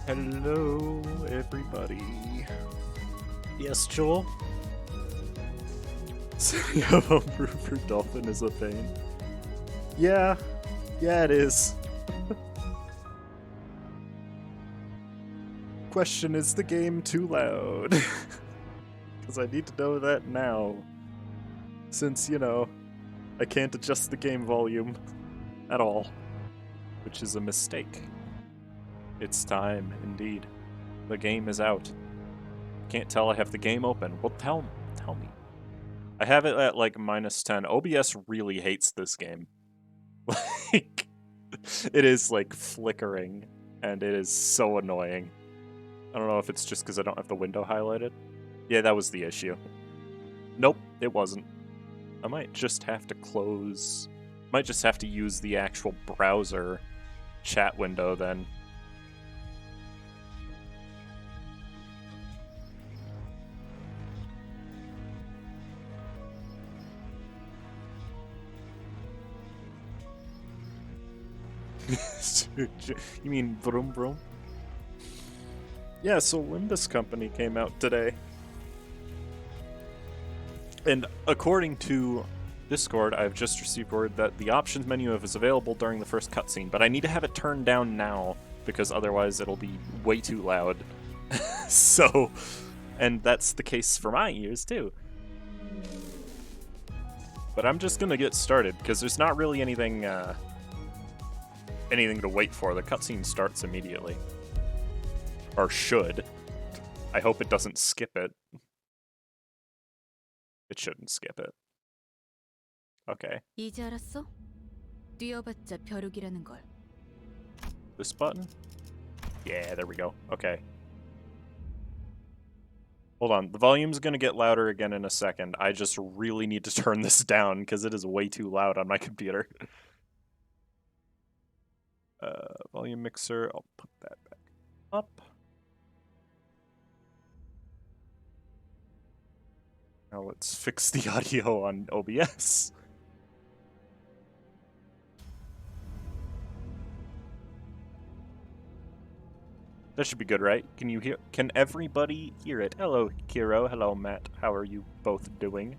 Hello, everybody. Yes, Joel? Setting up homebrew for Dolphin is a pain. Yeah, it is. Question, is the game too loud? Because I need to know that now. Since, I can't adjust the game volume at all. Which is a mistake. It's time, indeed. The game is out. Can't tell I have the game open. Well, tell me. I have it at like -10. OBS really hates this game. Like, it is like flickering, and it is so annoying. I don't know if it's just because I don't have the window highlighted. Yeah, that was the issue. Nope, it wasn't. I might just have to close... Might just have to use the actual browser chat window then. You mean vroom vroom? Yeah, so Limbus Company came out today. And according to Discord, I've just received word that the options menu is available during the first cutscene, but I need to have it turned down now, because otherwise it'll be way too loud. So, and that's the case for my ears too. But I'm just gonna get started, because there's not really anything to wait for. The cutscene starts immediately. Or should. I hope it doesn't skip it. It shouldn't skip it. Okay. 이제 알았어? 뛰어봤자 벼룩이라는 걸. This button? Yeah, there we go. Okay. Hold on. The volume's gonna get louder again in a second. I just really need to turn this down because it is way too loud on my computer. Volume mixer. I'll put that back up. Now let's fix the audio on OBS. That should be good, right? Can you hear? Can everybody hear it? Hello, Kiro. Hello, Matt. How are you both doing?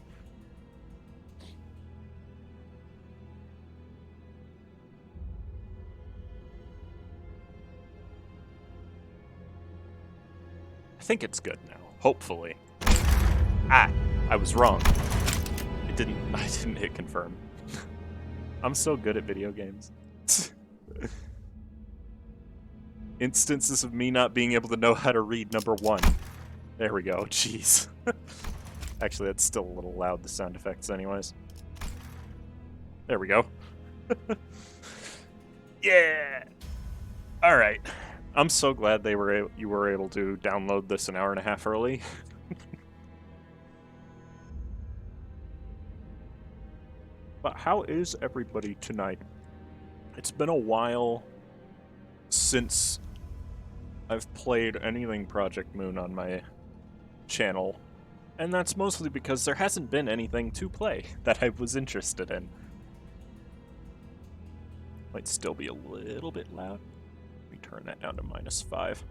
I think it's good now. Hopefully. Ah, I was wrong. I didn't hit confirm. I'm so good at video games. Instances of me not being able to know how to read number 1. There we go. Jeez. Actually, that's still a little loud, the sound effects anyways. There we go. Yeah! Alright. I'm so glad you were able to download this an hour and a half early. But how is everybody tonight? It's been a while since I've played anything Project Moon on my channel, and that's mostly because there hasn't been anything to play that I was interested in. Might still be a little bit loud. Let me turn that down to -5.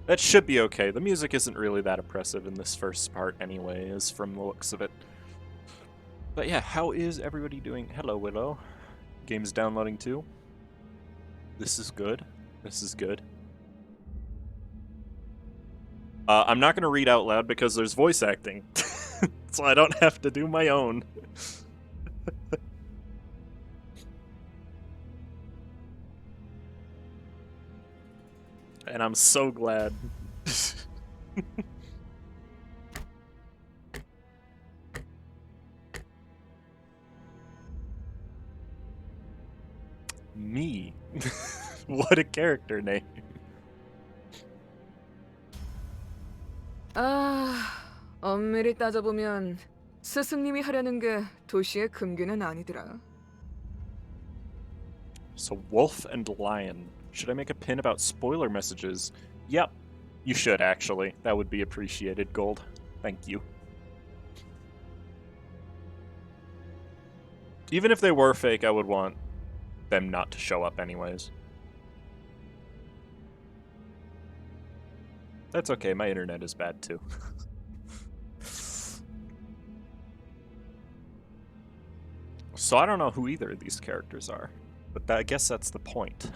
That should be okay. The music isn't really that oppressive in this first part anyways, from the looks of it. But yeah, how is everybody doing? Hello, Willow. Game's downloading too. This is good. This is good. I'm not going to read out loud because there's voice acting. So I don't have to do my own. And I'm so glad. Me. What a character name. 엄밀히 따져보면 스승님이 하려는 게 도시의 금기는 아니더라. So wolf and lion. Should I make a pin about spoiler messages? Yep. You should, actually. That would be appreciated, Gold. Thank you. Even if they were fake, I would want them not to show up anyways. That's okay, my internet is bad too. So I don't know who either of these characters are, but I guess that's the point.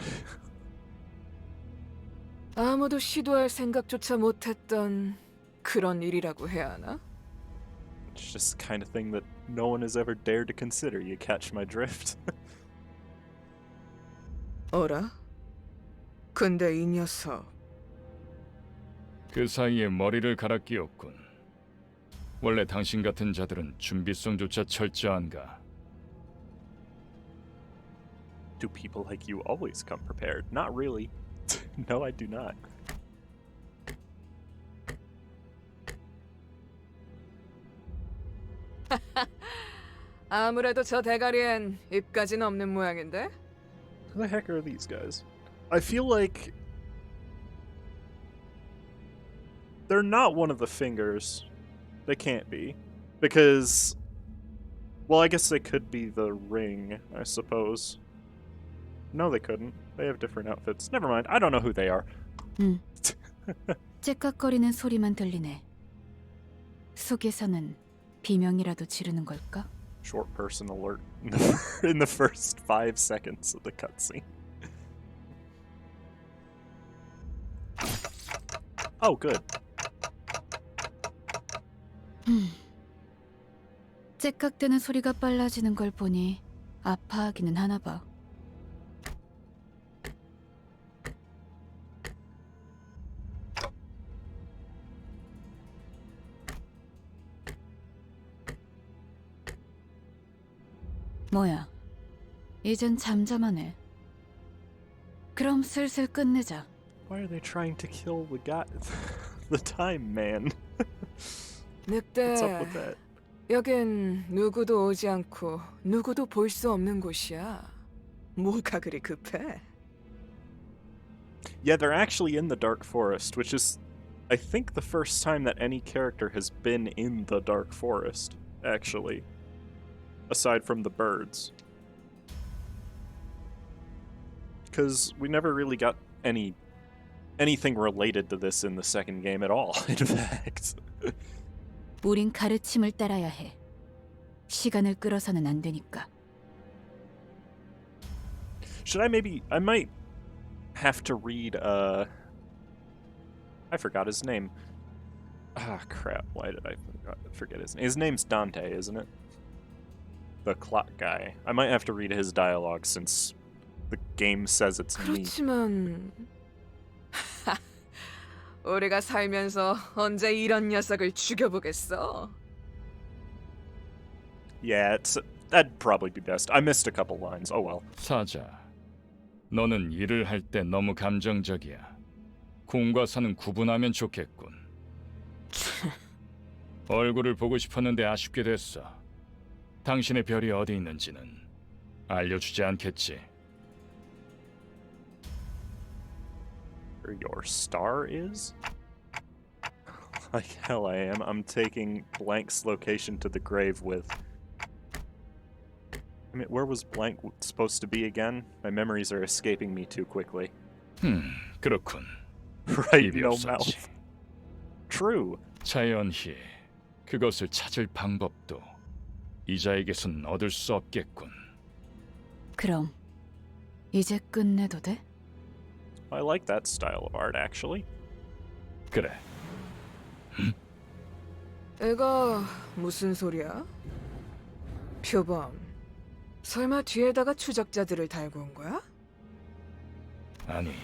아무도 시도할 생각조차 못했던 그런 일이라고 해야 하나? It's just the kind of thing that no one has ever dared to consider, you catch my drift? 어라? 근데 이 녀석 그 사이에 머리를 갈아 끼웠군. 원래 당신 같은 자들은 준비성조차 철저한가? Do people like you always come prepared? Not really. No, I do not. 아무래도 저 대가리엔 입까지는 없는 모양인데? Who the heck are these guys? I feel like they're not one of the fingers. They can't be. Because, well, I guess they could be the ring, I suppose. No, they couldn't. They have different outfits. Never mind. I don't know who they are. 째깍거리는 소리만 들리네. 속에서는 비명이라도 지르는 걸까? Short person alert in the first 5 seconds of the cutscene. Oh, good. 째깍대는 소리가 빨라지는 걸 보니 아파하기는 하나 봐. 뭐야, 이젠 잠잠하네. 그럼 슬슬 끝내자. Why are they trying to kill the guy, the time man? What's up with 늑대, that? 여긴 누구도 오지 않고 누구도 볼 수 없는 곳이야. 뭐가 그리 급해? Yeah, they're actually in the Dark Forest, which is, I think, the first time that any character has been in the Dark Forest, actually. Aside from the birds. Because we never really got anything related to this in the second game at all, in fact. 우린 가르침을 따라야 해. 시간을 끌어서는 안 되니까. Should I might have to read, I forgot his name. Ah, crap, why did I forget his name? His name's Dante, isn't it? The clock guy. I might have to read his dialogue since the game says it's me. 그렇지만 우리가 살면서 언제 이런 녀석을 죽여보겠어? Yeah, that'd probably be best. I missed a couple lines. Oh well. 사자, 너는 일을 할 때 너무 감정적이야. 공과 사는 구분하면 좋겠군. 얼굴을 보고 싶었는데 아쉽게 됐어. 당신의 별이 어디 있는지는 알려주지 않겠지. Where your star is? Like hell I am. I'm taking Blank's location to the grave with. I mean, where was Blank supposed to be again? My memories are escaping me too quickly. 그렇군. Right, 입이 no 없었지. mouth. True. 자연히 그것을 찾을 방법도 이자에게선 얻을 수 없겠군. 그럼 이제 끝내도 돼? I like that style of art, actually. 그래. 이거 무슨 소리야? 표범, 설마 뒤에다가 추적자들을 달고 온 거야? 아니,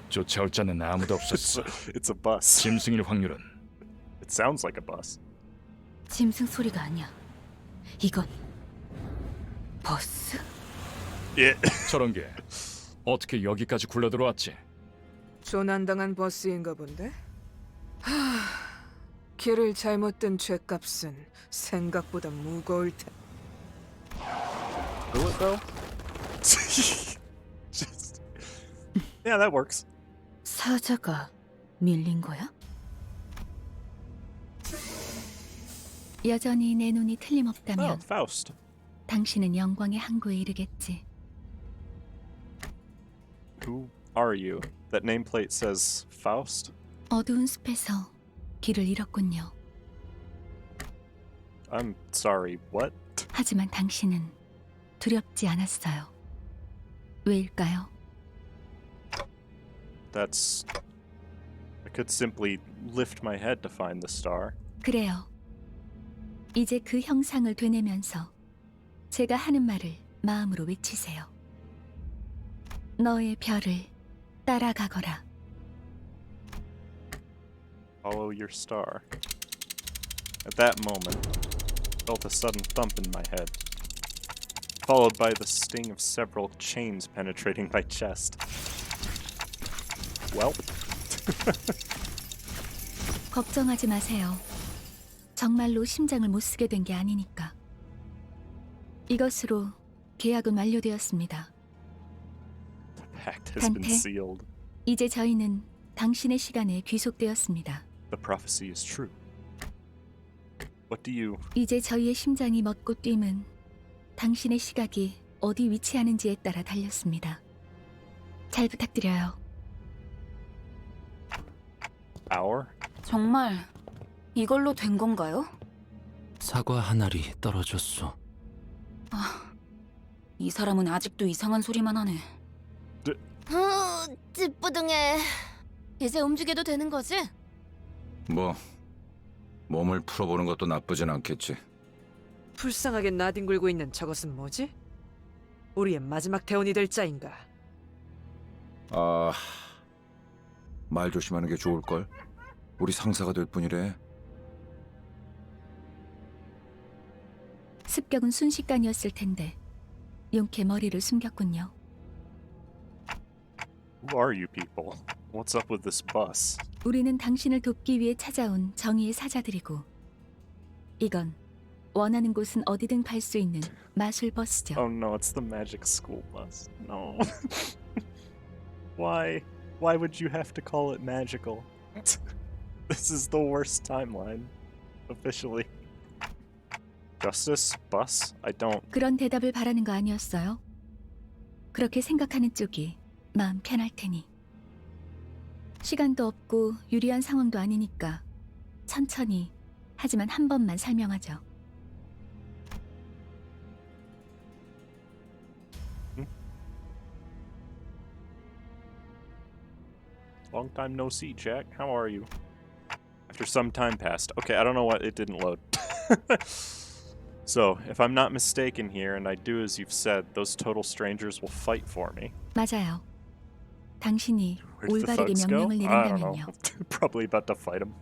쫓아올 자는 아무도 It's 없었어. it's a bus. 짐승일 확률은 It sounds like a bus. 짐승 소리가 아니야. 이건 버스? Yeah. 저런 게 어떻게 여기까지 굴러 들어왔지? 조난당한 버스인가 본데? 하, 길을 잘못 든 죗값은 생각보다 무거울 테. Will it though? Just... Yeah, that works. 사자가 밀린 거야? 여전히 내 눈이 Oh, 틀림없다면 Faust. 당신은 영광의 항구에 이르겠지. Who are you? That nameplate says Faust. 어두운 숲에서 길을 잃었군요. I'm sorry, what? 하지만 당신은 두렵지 않았어요. 왜일까요? That's... I could simply lift my head to find the star. 그래요. 이제 그 형상을 되뇌면서 제가 하는 말을 마음으로 외치세요. 너의 별을 따라가거라. Follow your star. At that moment, I felt a sudden thump in my head, followed by the sting of several chains penetrating my chest. Well, 걱정하지 마세요. 정말로 심장을 못 쓰게 된 게 아니니까. 이것으로 계약은 완료되었습니다. the pact has been Dante. sealed. 이제 저희는 당신의 시간에 귀속되었습니다. The prophecy is true. What do you... 이제 저희의 심장이 멎고 뛰면 당신의 시각이 어디 위치하는지에 따라 달렸습니다. 잘 부탁드려요. Hour? 정말 이걸로 된 건가요? 사과 한 알이 떨어졌어. 이 사람은 아직도 이상한 소리만 하네. 찌뿌둥해. 이제 움직여도 되는 거지? 뭐 몸을 풀어보는 것도 나쁘진 않겠지. 불쌍하게 나뒹굴고 있는 저것은 뭐지? 우리의 마지막 대원이 될 자인가? 아, 말 조심하는 게 좋을걸. 우리 상사가 될 뿐이래. 습격은 순식간이었을 텐데 용케 머리를 숨겼군요. Who are you people? What's up with this bus? 우리는 당신을 돕기 위해 찾아온 정의의 사자들이고 이건 원하는 곳은 어디든 갈 수 있는 마술 버스죠. Oh no, it's the magic school bus. No. Why? Why would you have to call it magical? This is the worst timeline. Officially. Justice? Bus? I don't... 그런 대답을 바라는 거 아니었어요? 그렇게 생각하는 쪽이 마음 편할 테니. 시간도 없고 유리한 상황도 아니니까 천천히 하지만 한 번만 설명하죠. Long time no see, Jack. How are you? After some time passed. Okay, I don't know what... It didn't load. So, if I'm not mistaken here, and I do as you've said, those total strangers will fight for me. 맞아요. 당신이 Where did the 올바르게 thugs go? 명령을 I don't know. 내린다면요. Probably about to fight them.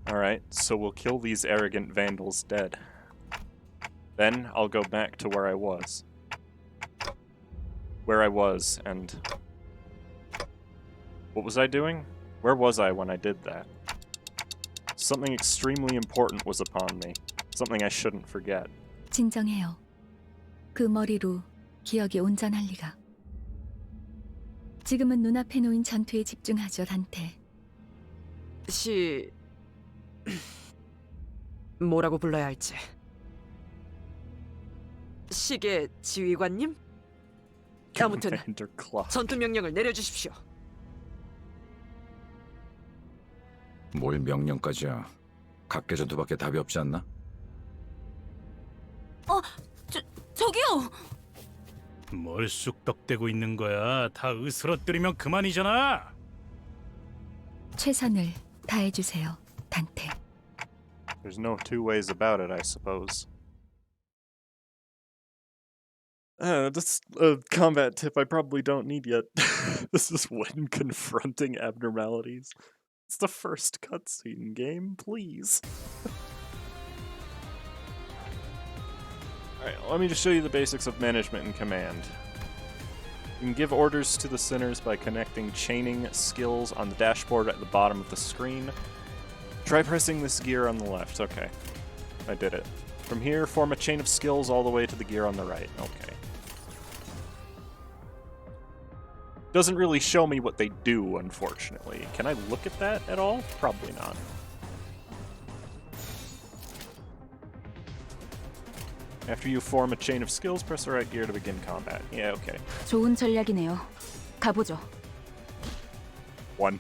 Alright, so we'll kill these arrogant vandals dead. Then I'll go back to where I was. And... What was I doing? Where was I when I did that? Something extremely important was upon me. Something I shouldn't forget. 진정해요. 그 머리로 기억이 온전할 리가. 지금은 눈앞에 놓인 전투에 집중하죠, 단테. 뭐라고 불러야 할지. 시계 지휘관님? 아무튼 Commander Clock. 전투 명령을 내려주십시오. 뭘 명령까지야. 각계전투밖에 답이 없지 않나? 저기요! 뭘 쑥덕대고 있는 거야? 다 으스러뜨리면 그만이잖아. 최선을 다해주세요, 단테. There's no two ways about it, I suppose. That's a combat tip I probably don't need yet. This is when confronting abnormalities. It's the first cutscene game, please. Alright, let me just show you the basics of management and command. You can give orders to the sinners by connecting chaining skills on the dashboard at the bottom of the screen. Try pressing this gear on the left. Okay, I did it. From here, form a chain of skills all the way to the gear on the right. Okay. Doesn't really show me what they do, unfortunately. Can I look at that at all? Probably not. After you form a chain of skills, press the right gear to begin combat. Yeah, okay. 좋은 전략이네요. 가보죠. 1.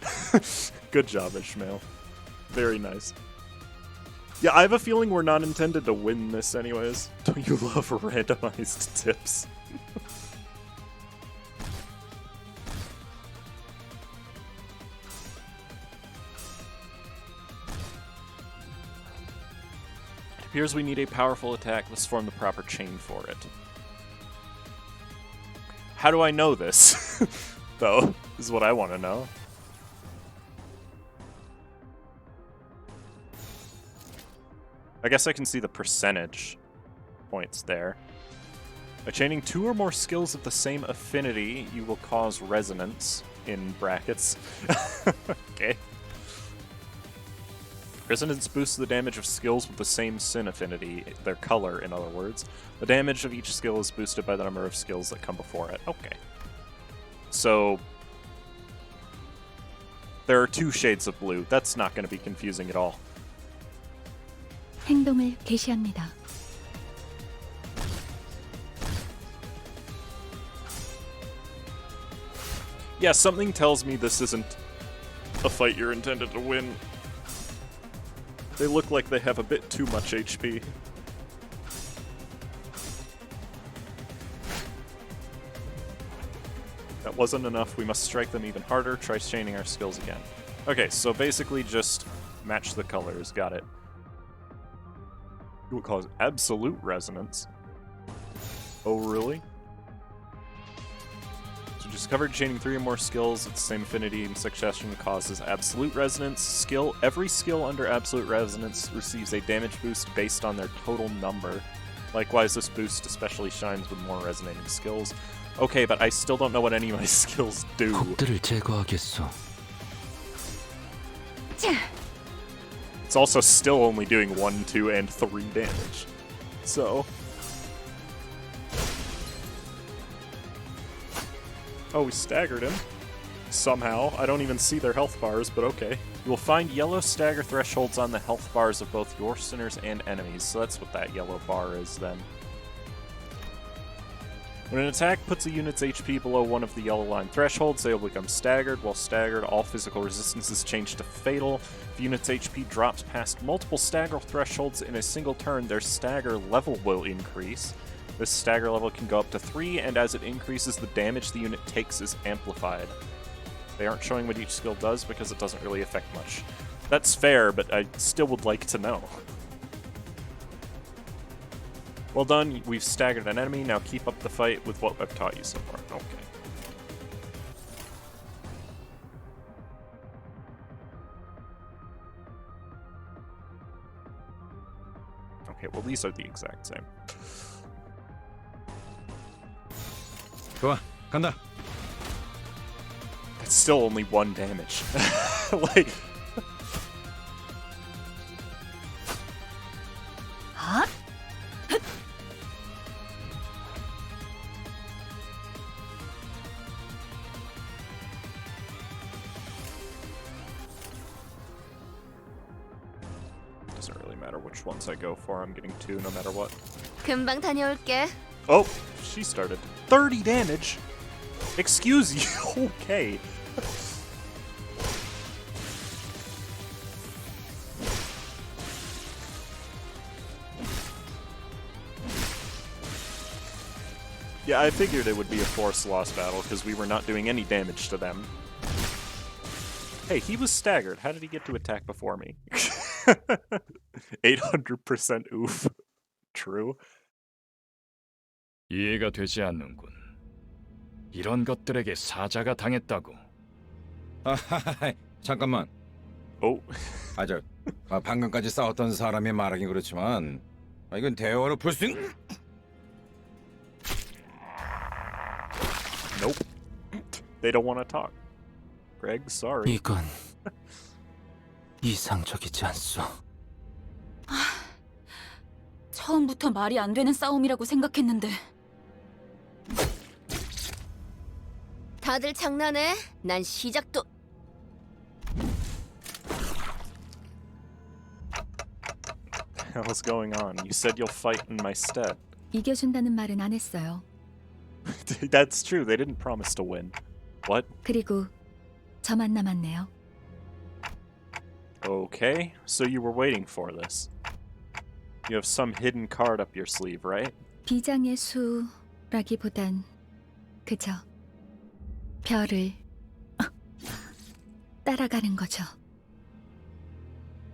Good job, Ishmael. Very nice. Yeah, I have a feeling we're not intended to win this anyways. Don't you love randomized tips? It appears we need a powerful attack. Let's form the proper chain for it. How do I know this? Though, is what I want to know. I guess I can see the percentage points there. By chaining 2 or more skills of the same affinity, you will cause resonance, in brackets. Okay. Resonance boosts the damage of skills with the same sin affinity, their color, in other words. The damage of each skill is boosted by the number of skills that come before it. Okay. So, there are 2 shades of blue. That's not going to be confusing at all. 행동을 개시합니다. Yeah, something tells me this isn't a fight you're intended to win. They look like they have a bit too much HP. That wasn't enough. We must strike them even harder. Try chaining our skills again. Okay, so basically just match the colors. Got it. It will cause absolute resonance. Oh, really? So just covered chaining 3 or more skills at the same affinity in succession causes absolute resonance. Every skill under absolute resonance receives a damage boost based on their total number. Likewise, this boost especially shines with more resonating skills. Okay, but I still don't know what any of my skills do. 적들을 제거하겠소. It's also still only doing 1, 2, and 3 damage. So... Oh, we staggered him. Somehow. I don't even see their health bars, but okay. You will find yellow stagger thresholds on the health bars of both your sinners and enemies, so that's what that yellow bar is then. When an attack puts a unit's HP below one of the yellow line thresholds, they will become staggered. While staggered, all physical resistances change to fatal. If a unit's HP drops past multiple stagger thresholds in a single turn, their stagger level will increase. This stagger level can go up to 3, and as it increases, the damage the unit takes is amplified. They aren't showing what each skill does because it doesn't really affect much. That's fair, but I still would like to know. Well done, we've staggered an enemy, now keep up the fight with what I've taught you so far. Okay. Okay, well these are the exact same. 좋아, 간다. That's still only 1 damage. Like... Huh? Doesn't really matter which ones I go for, I'm getting 2 no matter what. 금방 다녀올게. Oh, she started. 30 damage? Excuse you, okay. Yeah, I figured it would be a force loss battle because we were not doing any damage to them. Hey, he was staggered. How did he get to attack before me? 800% oof. True. 이해가 되지 않는군. 이런 것들에게 사자가 당했다고. 잠깐만. Oh. 방금까지 싸웠던 사람이 말하긴 그렇지만 이건 대화로 풀 수 있는... Nope. They don't want to talk. Greg, sorry. 이건 이상적이지 않소. 처음부터 말이 안 되는 싸움이라고 생각했는데. 다들 장난해? 난 시작도... What's going on? You said you'll fight in my stead. 이겨준다는 말은 안 했어요. That's true. They didn't promise to win. What? 그리고 저만 남았네요. Okay, so you were waiting for this. You have some hidden card up your sleeve, right? 비장의 수라기보단 그저 별을 따라가는 거죠.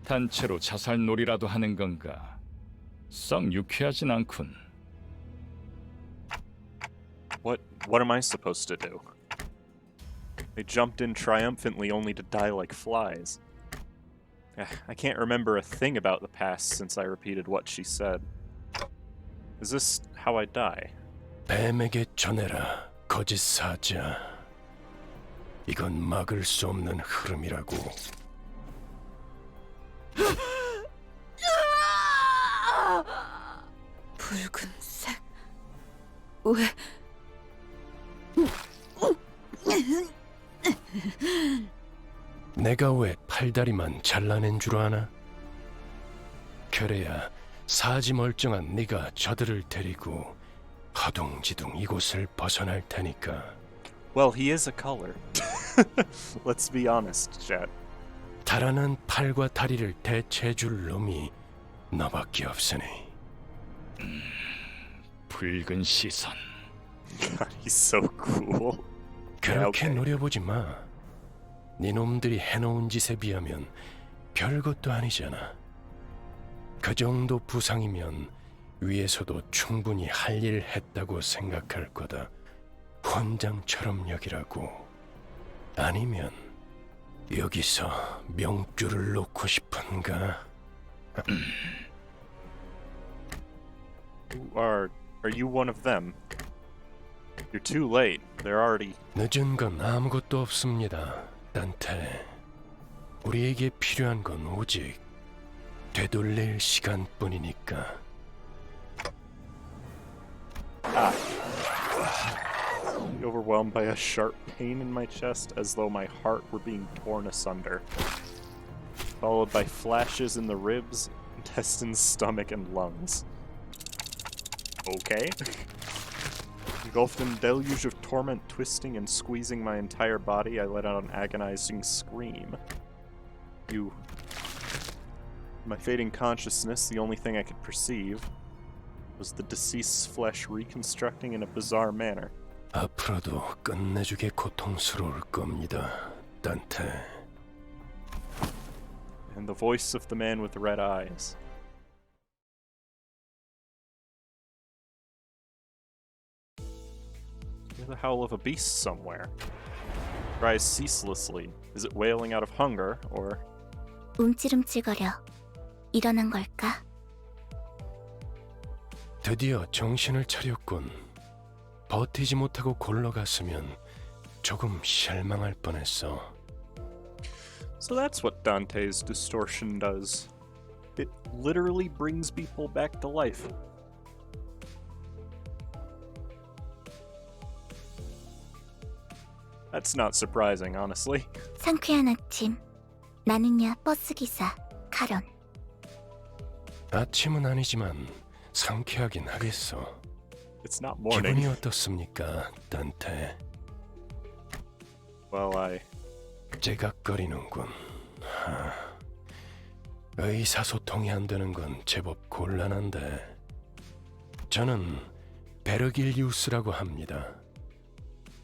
단체로 자살놀이라도 하는 건가? 썩 유쾌하진 않군. What am I supposed to do? They jumped in triumphantly only to die like flies. I can't remember a thing about the past since I repeated what she said. Is this how I die? 뱀에게 전해라, 거짓 사자. 이건 막을 수 없는 흐름이라고. 붉은색. 왜? 내가 왜 팔다리만 잘라낸 줄 아나? 그래야 사지 멀쩡한 네가 저들을 데리고 허둥지둥 이곳을 벗어날 테니까. Well, he is a color. Let's be honest, chat. 달아난 팔과 다리를 대체해줄 놈이 너밖에 없으니. 붉은 시선. God, he's so cool. 그렇게 오케이. 노려보지 마. 네 놈들이 해놓은 짓에 비하면 별것도 아니잖아. 그 정도 부상이면 위에서도 충분히 할 일 했다고 생각할 거다. 훈장처럼 여기라고. 아니면 여기서 명줄을 놓고 싶은가? Are you one of them? You're too late. They're already... 늦은 건 아무것도 없습니다, 단테. 우리에게 필요한 건 오직 되돌릴 시간뿐이니까. Overwhelmed by a sharp pain in my chest as though my heart were being torn asunder. Followed by flashes in the ribs, intestines, stomach, and lungs. Okay. Engulfed in a deluge of torment, twisting and squeezing my entire body, I let out an agonizing scream. My fading consciousness, the only thing I could perceive, was the deceased's flesh reconstructing in a bizarre manner. 앞으로도 끝내주게 고통스러울 겁니다, 단테. And the voice of the man with the red eyes. Hear the howl of a beast somewhere. Cries ceaselessly. Is it wailing out of hunger, or... 움찔움찔거려. 일어난 걸까? 드디어 정신을 차렸군. 버티지 못하고 골러갔으면 조금 실망할 뻔했어. So that's what Dante's distortion does. It literally brings people back to life. That's not surprising, honestly. 상쾌한 아침. 나는야 버스기사 카런. 아침은 아니지만 상쾌하긴 하겠어. It's not morning. 기분이 어떻습니까, 단테? Well, 제각거리는군. 의사소통이 안 되는 건 제법 곤란한데. 저는 베르길리우스라고 합니다.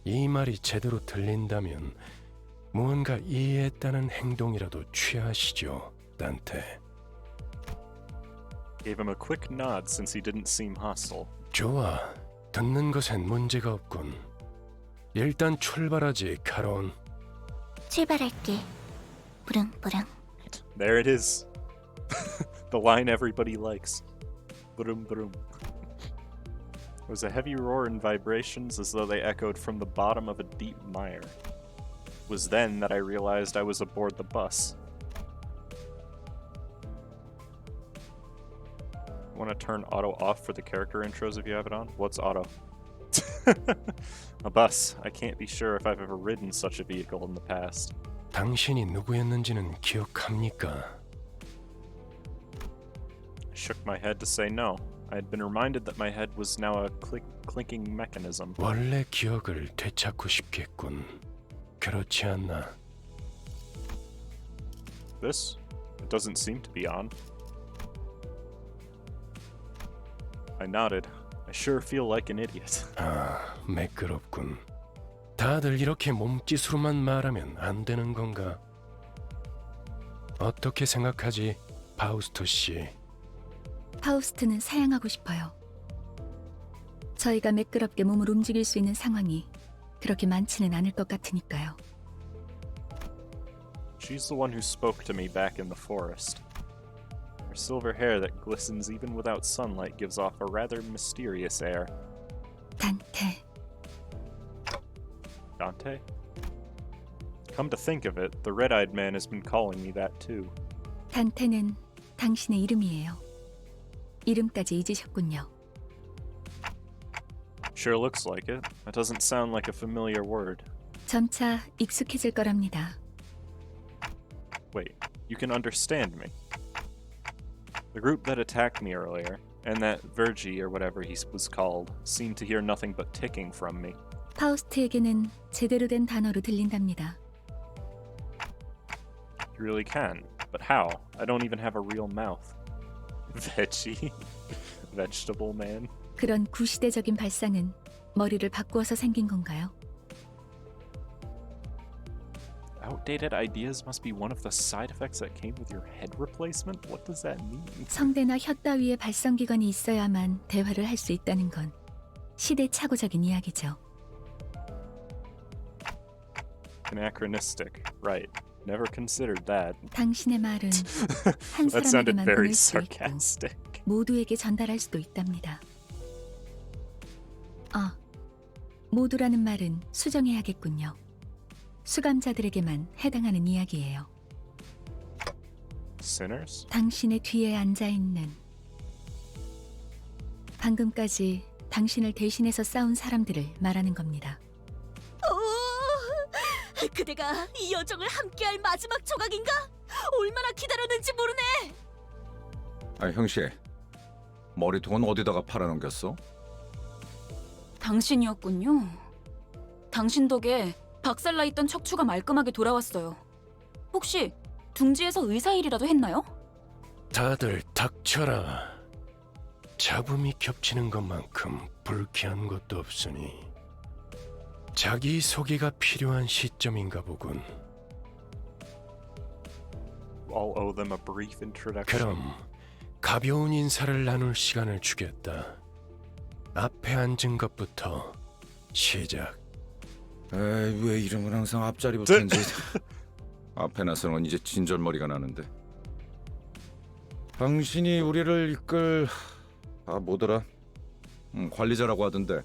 이 말이 제대로 들린다면 무언가 이해했다는 행동이라도 취하시죠, 단테. Gave him a quick nod since he didn't seem hostile. 좋아, 듣는 것엔 문제가 없군. 일단 출발하지, 카론. 출발할게. 부릉부릉. There it is. The line everybody likes. Brum brum. There was a heavy roar and vibrations as though they echoed from the bottom of a deep mire. It was then that I realized I was aboard the bus. Want to turn auto off for the character intros if you have it on? What's auto? A bus. I can't be sure if I've ever ridden such a vehicle in the past. 당신이 누구였는지는 기억합니까? I shook my head to say no. I had been reminded that my head was now a clinking mechanism. 원래 기억을 되찾고 싶겠군. 그렇지 않나? This? It doesn't seem to be on. I nodded. I sure feel like an idiot. 아, 매끄럽군. 다들 이렇게 몸짓으로만 말하면 안 되는 건가? 어떻게 생각하지, 파우스토 씨? 파우스트는 사양하고 싶어요. 저희가 매끄럽게 몸을 움직일 수 있는 상황이 그렇게 많지는 않을 것 같으니까요. She's the one who spoke to me back in the forest. Her silver hair that glistens even without sunlight gives off a rather mysterious air. 단테, Dante? Come to think of it, the red-eyed man has been calling me that too. 단테는 당신의 이름이에요. 이름까지 잊으셨군요. Sure looks like it. That doesn't sound like a familiar word. 점차 익숙해질 거랍니다. Wait, you can understand me. The group that attacked me earlier, and that Virgie or whatever he was called, seemed to hear nothing but ticking from me. 파우스트에게는 제대로 된 단어로 들린답니다. You really can, but how? I don't even have a real mouth. Veggie? Vegetable man? 그런 구시대적인 발상은 머리를 바꾸어서 생긴 건가요? Outdated ideas must be one of the side effects that came with your head replacement? What does that mean? 성대나 혀 따위의 발성기관이 있어야만 대화를 할 수 있다는 건 시대착오적인 이야기죠. Anachronistic. Right. Never considered that. 당신의 말은 한 That sounded 사람에게만 very 보낼 수 있고 sarcastic. 모두에게 전달할 수도 있답니다. 모두라는 말은 수정해야겠군요. 수감자들에게만 해당하는 이야기예요. Sinners? 당신의 뒤에 앉아있는, 방금까지 당신을 대신해서 싸운 사람들을 말하는 겁니다. 그대가 이 여정을 함께할 마지막 조각인가? 얼마나 기다렸는지 모르네. 아, 형씨. 머리통은 어디다가 팔아넘겼어? 당신이었군요. 당신 덕에 박살나 있던 척추가 말끔하게 돌아왔어요. 혹시 둥지에서 의사 일이라도 했나요? 다들 닥쳐라. 잡음이 겹치는 것만큼 불쾌한 것도 없으니 자기 소개가 필요한 시점인가 보군. I'll owe them a brief introduction. 그럼 가벼운 인사를 나눌 시간을 주겠다. 앞에 앉은 것부터 시작. 에이, 왜 이름은 항상 앞자리부터인지. 앞에 나서는 이제 진절머리가 나는데. 당신이 우리를 이끌... 뭐더라? 관리자라고 하던데.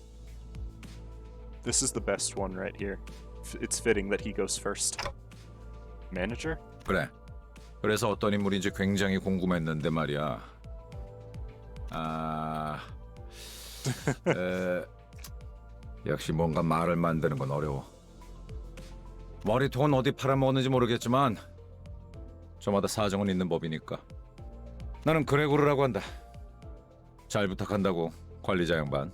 This is the best one right here. It's fitting that he goes first. Manager? 그래. 그래서 어떤 인물인지 굉장히 궁금했는데 말이야. 역시 뭔가 말을 만드는 건 어려워. 머리통은 어디 팔아먹었는지 모르겠지만 저마다 사정은 있는 법이니까. 나는 그레고르라고 한다. 잘 부탁한다고, 관리자 양반.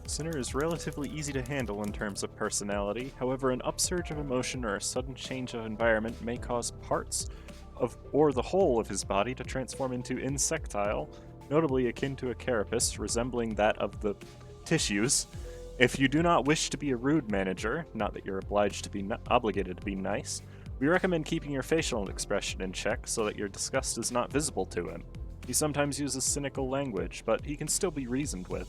Sinner is relatively easy to handle in terms of personality. However, an upsurge of emotion or a sudden change of environment may cause parts of or the whole of his body to transform into insectile, notably akin to a carapace, resembling that of the tissues. If you do not wish to be a rude manager, not that you're obliged to be obligated to be nice, we recommend keeping your facial expression in check so that your disgust is not visible to him. He sometimes uses cynical language, but he can still be reasoned with,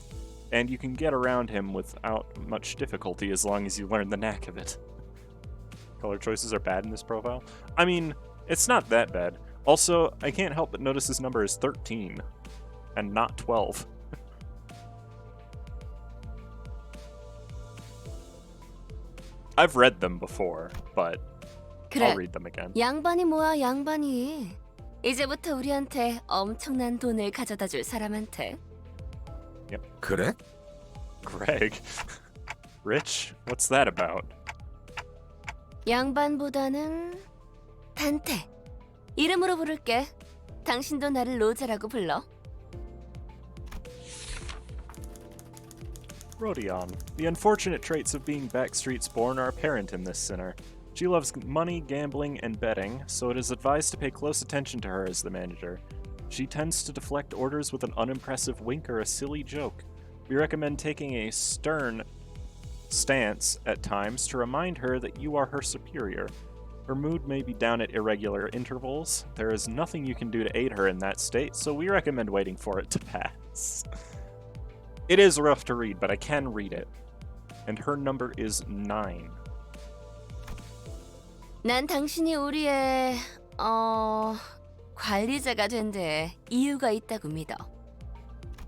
and you can get around him without much difficulty as long as you learn the knack of it. Color choices are bad in this profile? I mean, it's not that bad. Also, I can't help but notice his number is 13, and not 12. I've read them before, but I'll 그래, read them again. 양반이 뭐야 양반이. 이제부터 우리한테 엄청난 돈을 가져다 줄 사람한테. 그래? Greg. Rich? What's that about? 양반보다는 단테. 이름으로 부를게. 당신도 나를 로제라고 불러. Rodion. The unfortunate traits of being Backstreet's born are apparent in this sinner. She loves money, gambling, and betting, so it is advised to pay close attention to her as the manager. She tends to deflect orders with an unimpressive wink or a silly joke. We recommend taking a stern stance at times to remind her that you are her superior. Her mood may be down at irregular intervals. There is nothing you can do to aid her in that state, so we recommend waiting for it to pass. It is rough to read, but I can read it. And her number is 9. 난 당신이 우리의 관리자가 된 데 이유가 있다고 믿어.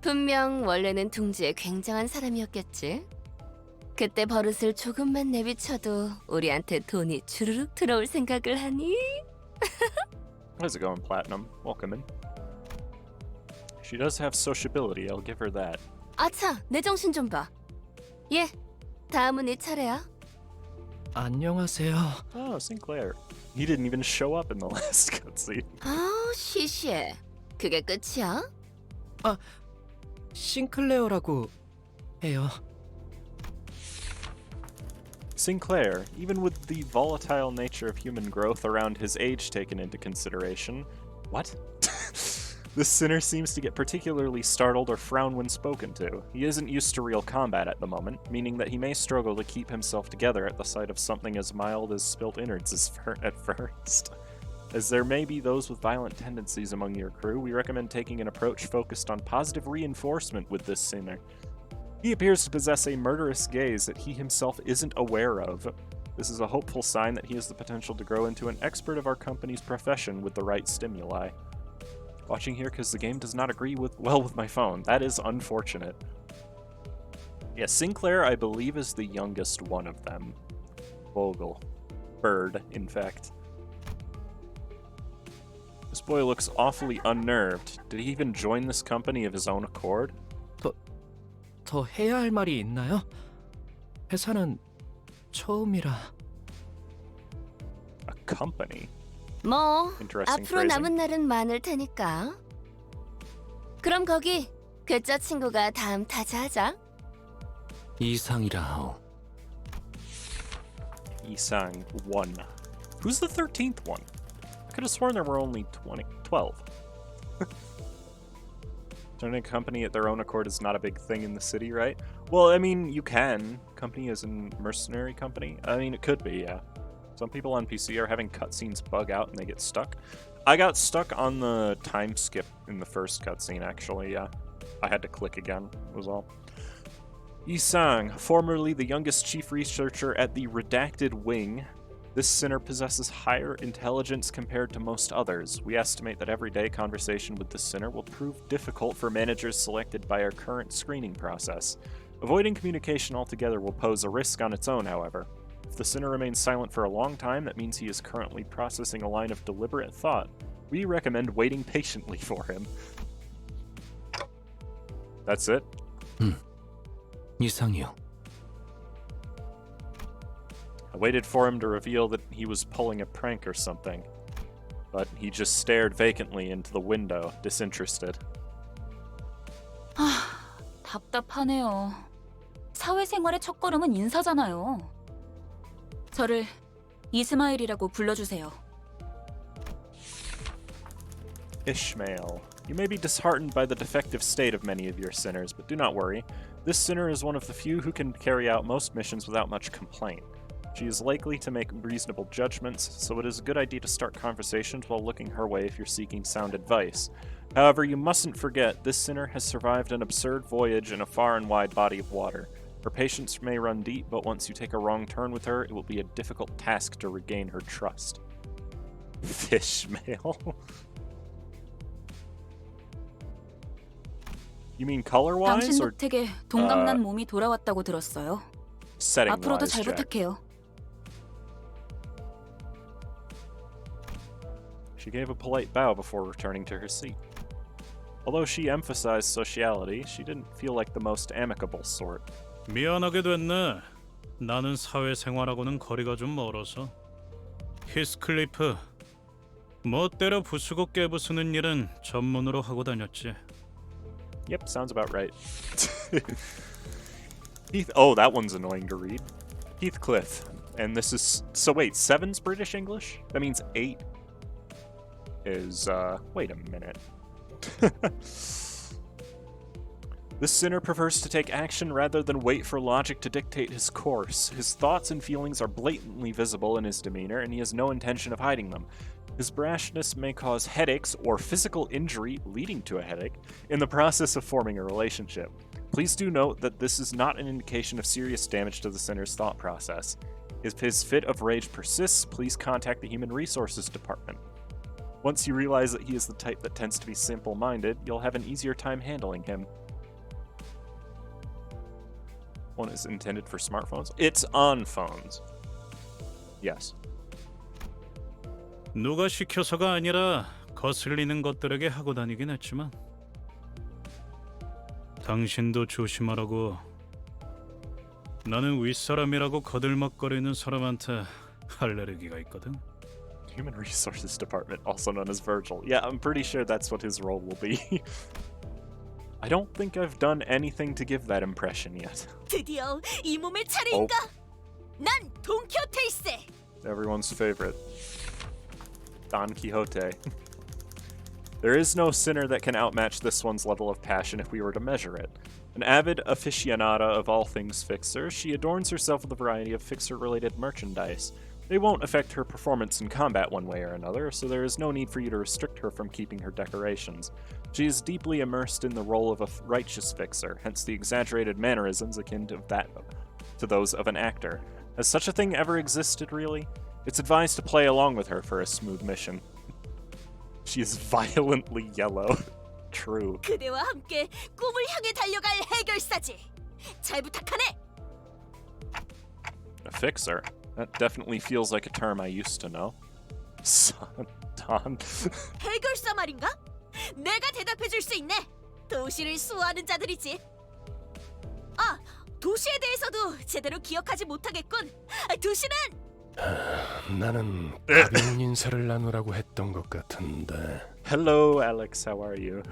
분명 원래는 둥지에 굉장한 사람이었겠지. 그때 버릇을 조금만 내비쳐도 우리한테 돈이 주르륵 들어올 생각을 하니? How's it going, Platinum? Welcome in. She does have sociability, I'll give her that. 아차, 내 정신 좀 봐. 예, 다음은 네 차례야. 안녕하세요. Oh, Sinclair. He didn't even show up in the last cutscene. 아, 시시해. 그게 끝이야? 싱클레어라고 해요. Sinclair, even with the volatile nature of human growth around his age taken into consideration. What? This sinner seems to get particularly startled or frown when spoken to. He isn't used to real combat at the moment, meaning that he may struggle to keep himself together at the sight of something as mild as spilt innards at first. As there may be those with violent tendencies among your crew, we recommend taking an approach focused on positive reinforcement with this sinner. He appears to possess a murderous gaze that he himself isn't aware of. This is a hopeful sign that he has the potential to grow into an expert of our company's profession with the right stimuli. Watching here because the game does not agree well with my phone. That is unfortunate. Yeah, Sinclair, I believe, is the youngest one of them. Vogel. Bird, in fact. This boy looks awfully unnerved. Did he even join this company of his own accord? 더 해야 할 말이 있나요? 회사는 처음이라. A company? 뭐, Interesting 앞으로 phrasing. 남은 날은 많을 테니까. 그럼 거기 괴짜 친구가 다음 타자하자. 이상이라 하오. Isang 1. Who's the 13th one? I could have sworn there were only 12. Joining a company at their own accord is not a big thing in the city, right? Well, I mean, you can. Company is a mercenary company. I mean, it could be, yeah. Some people on PC are having cutscenes bug out and they get stuck. I got stuck on the time skip in the first cutscene, actually, yeah. I had to click again, was all. Isang, formerly the youngest chief researcher at the Redacted Wing. This sinner possesses higher intelligence compared to most others. We estimate that everyday conversation with this sinner will prove difficult for managers selected by our current screening process. Avoiding communication altogether will pose a risk on its own, however. If the sinner remains silent for a long time, that means he is currently processing a line of deliberate thought. We recommend waiting patiently for him. That's it? 이상이요. I waited for him to reveal that he was pulling a prank or something, but he just stared vacantly into the window, disinterested. 답답하네요. 사회생활의 첫걸음은 인사잖아요. 저를 이스마일이라고 불러주세요. Ishmael. You may be disheartened by the defective state of many of your sinners, but do not worry. This sinner is one of the few who can carry out most missions without much complaint. She is likely to make reasonable judgments, so it is a good idea to start conversations while looking her way if you're seeking sound advice. However, you mustn't forget, this sinner has survived an absurd voyage in a far and wide body of water. Her patience may run deep, but once you take a wrong turn with her, it will be a difficult task to regain her trust. Fishmail? You mean color-wise, 당신 or 덕택에 동갑난 몸이 돌아왔다고 들었어요. 앞으로도 setting-wise, 잘 Jack? 부탁해요. She gave a polite bow before returning to her seat. Although she emphasized sociality, she didn't feel like the most amicable sort. 미안하게 됐네. 나는 사회생활하고는 거리가 좀 멀어서. 히스클리프, 멋대로 부수고 깨부수는 일은 전문으로 하고 다녔지. Yep, sounds about right. Oh, that one's annoying to read. Heathcliff. And this is... So wait, 7's British English? That means 8 is... Wait a minute. This sinner prefers to take action rather than wait for logic to dictate his course. His thoughts and feelings are blatantly visible in his demeanor, and he has no intention of hiding them. His brashness may cause headaches or physical injury leading to a headache in the process of forming a relationship. Please do note that this is not an indication of serious damage to the sinner's thought process. If his fit of rage persists, please contact the Human Resources Department. Once you realize that he is the type that tends to be simple-minded, you'll have an easier time handling him. One is intended for smartphones? It's on phones. Yes. 누가 시켜서가 아니라 거슬리는 것들에게 하고 다니긴 했지만 당신도 조심하라고. 나는 윗사람이라고 거들먹거리는 사람한테 알레르기가 있거든. Human Resources Department, also known as Virgil. Yeah, I'm pretty sure that's what his role will be. I don't think I've done anything to give that impression yet. 드디어 이 몸의 차례인가? 난 돈키호테일세. Everyone's favorite. Don Quixote. There is no sinner that can outmatch this one's level of passion if we were to measure it. An avid aficionada of all things Fixer, she adorns herself with a variety of Fixer-related merchandise. They won't affect her performance in combat one way or another, so there is no need for you to restrict her from keeping her decorations. She is deeply immersed in the role of a righteous Fixer, hence the exaggerated mannerisms akin to those of an actor. Has such a thing ever existed, really? It's advised to play along with her for a smooth mission. She is violently yellow. True. 그대와 함께 꿈을 향해 달려갈 해결사지. 잘 부탁하네. A Fixer? That definitely feels like a term I used to know. Don. 해결사 말인가? 내가 대답해줄 수 있네. 도시를 수호하는 자들이지. 아, 도시에 대해서도 제대로 기억하지 못하겠군. 도시는 나는 가벼운 인사를 나누라고 했던 것 같은데. Hello, Alex. How are you?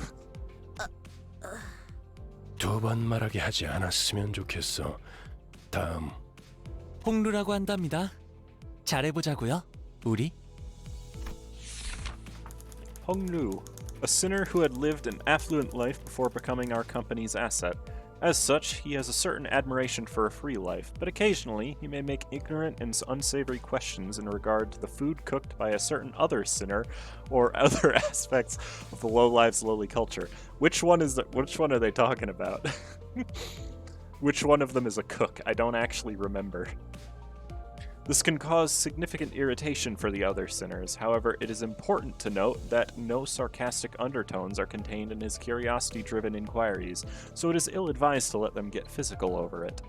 두 번 말하게 하지 않았으면 좋겠어. 다음. 홍루라고 한답니다. 잘해보자고요, 우리. Honglu, a sinner who had lived an affluent life before becoming our company's asset. As such, he has a certain admiration for a free life, but occasionally he may make ignorant and unsavory questions in regard to the food cooked by a certain other sinner or other aspects of the low lives lowly culture. Which one are they talking about? Which one of them is a cook? I don't actually remember. This can cause significant irritation for the other sinners. However, it is important to note that no sarcastic undertones are contained in his curiosity-driven inquiries, so it is ill-advised to let them get physical over it.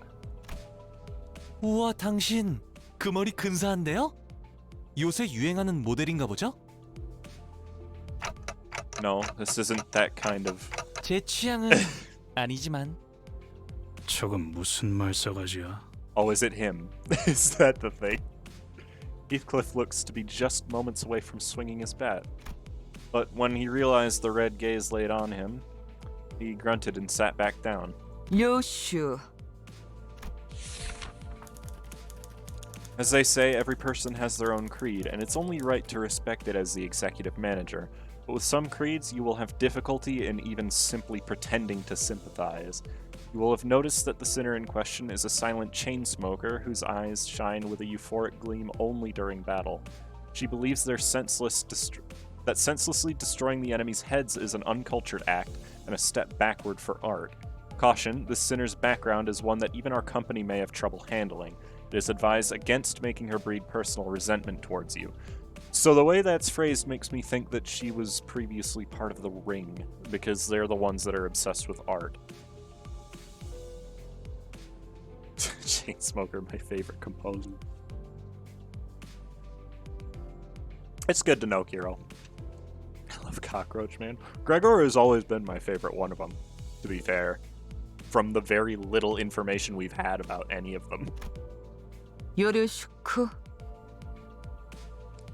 우와, 당신 그 머리 근사한데요? 요새 유행하는 모델인가 보죠? No, this isn't that kind of... 제 취향은 아니지만. 저건 무슨 말싸가지야? Oh, is it him? Is that the thing? Heathcliff looks to be just moments away from swinging his bat. But when he realized the red gaze laid on him, he grunted and sat back down. 요슈. As they say, every person has their own creed, and it's only right to respect it as the executive manager. But with some creeds, you will have difficulty in even simply pretending to sympathize. You will have noticed that the sinner in question is a silent chain smoker whose eyes shine with a euphoric gleam only during battle. She believes that senselessly destroying the enemy's heads is an uncultured act and a step backward for art. Caution, this sinner's background is one that even our company may have trouble handling. It is advised against making her breed personal resentment towards you. So the way that's phrased makes me think that she was previously part of the Ring, because they're the ones that are obsessed with art. Chainsmoker, my favorite composer. It's good to know, Kiro. I love Cockroach, man. Gregor has always been my favorite one of them, to be fair. From the very little information we've had about any of them. 요르슈크.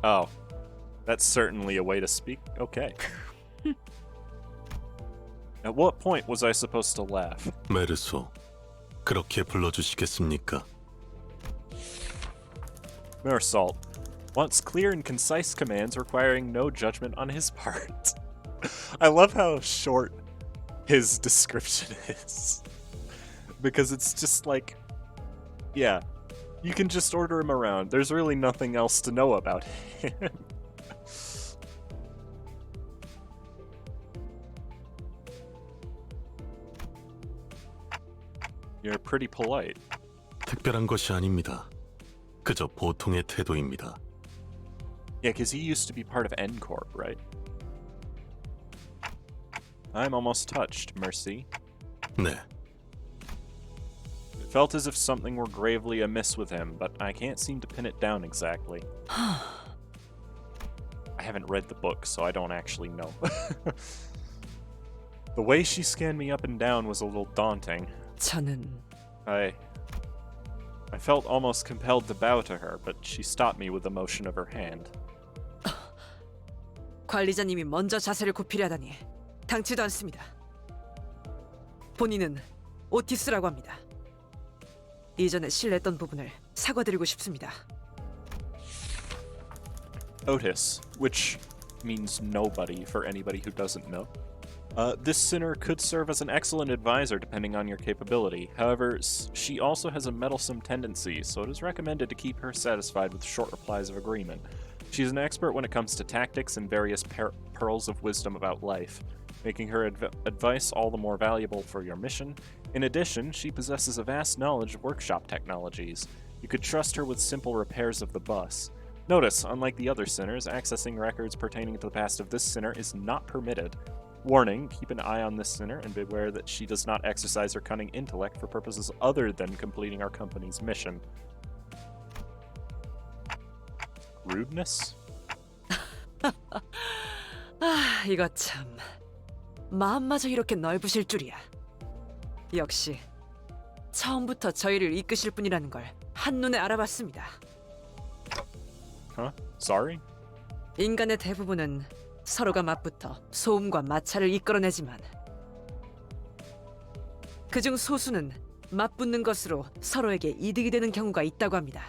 Oh, that's certainly a way to speak. Okay. At what point was I supposed to laugh? 메르소, 그렇게 불러주시겠습니까? Salt wants clear and concise commands requiring no judgment on his part. I love how short his description is. Because it's just like, yeah, you can just order him around. There's really nothing else to know about him. You're pretty polite. 특별한 것이 아닙니다. 그저 보통의 태도입니다. Yeah, because he used to be part of N-Corp, right? I'm almost touched, Mercy. 네, It felt as if something were gravely amiss with him, but I can't seem to pin it down exactly. I haven't read the book, so I don't actually know. The way she scanned me up and down was a little daunting. 저는 I felt almost compelled to bow to her, but she stopped me with the motion of her hand. 관리자님이 먼저 자세를 굽히려 하다니 당치도 않습니다. 본인은 오티스라고 합니다. 이전에 실례했던 부분을 사과드리고 싶습니다. Otis, which means nobody for anybody who doesn't know. This sinner could serve as an excellent advisor depending on your capability. However, she also has a meddlesome tendency, so it is recommended to keep her satisfied with short replies of agreement. She's an expert when it comes to tactics and various pearls of wisdom about life, making her advice all the more valuable for your mission. In addition, she possesses a vast knowledge of workshop technologies. You could trust her with simple repairs of the bus. Notice, unlike the other sinners, accessing records pertaining to the past of this sinner is not permitted. Warning, keep an eye on this sinner and beware that she does not exercise her cunning intellect for purposes other than completing our company's mission. Rudeness? 아, 이거 참 마음마저 이렇게 넓으실 줄이야. 역시 처음부터 저희를 이끄실 분이라는 걸 한눈에 알아봤습니다. Huh? Sorry? 인간의 대부분은 서로가 맞붙어 소음과 마찰을 이끌어내지만 그중 소수는 맞붙는 것으로 서로에게 이득이 되는 경우가 있다고 합니다.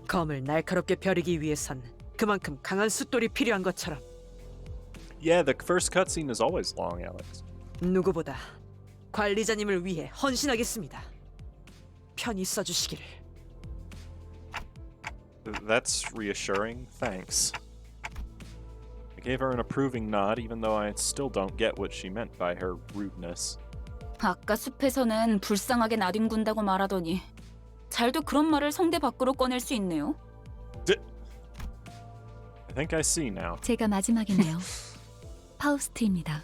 검을 날카롭게 벼르기 위해선 그만큼 강한 숫돌이 필요한 것처럼 Yeah, the first cutscene is always long, Alex. 누구보다 관리자님을 위해 헌신하겠습니다. 편히 써주시기를. That's reassuring. Thanks. I gave her an approving nod, even though I still don't get what she meant by her rudeness. 아까 숲에서는 불쌍하게 나뒹군다고 말하더니 잘도 그런 말을 성대 밖으로 꺼낼 수 있네요. I think I see now. 제가 마지막이네요. 파우스트입니다.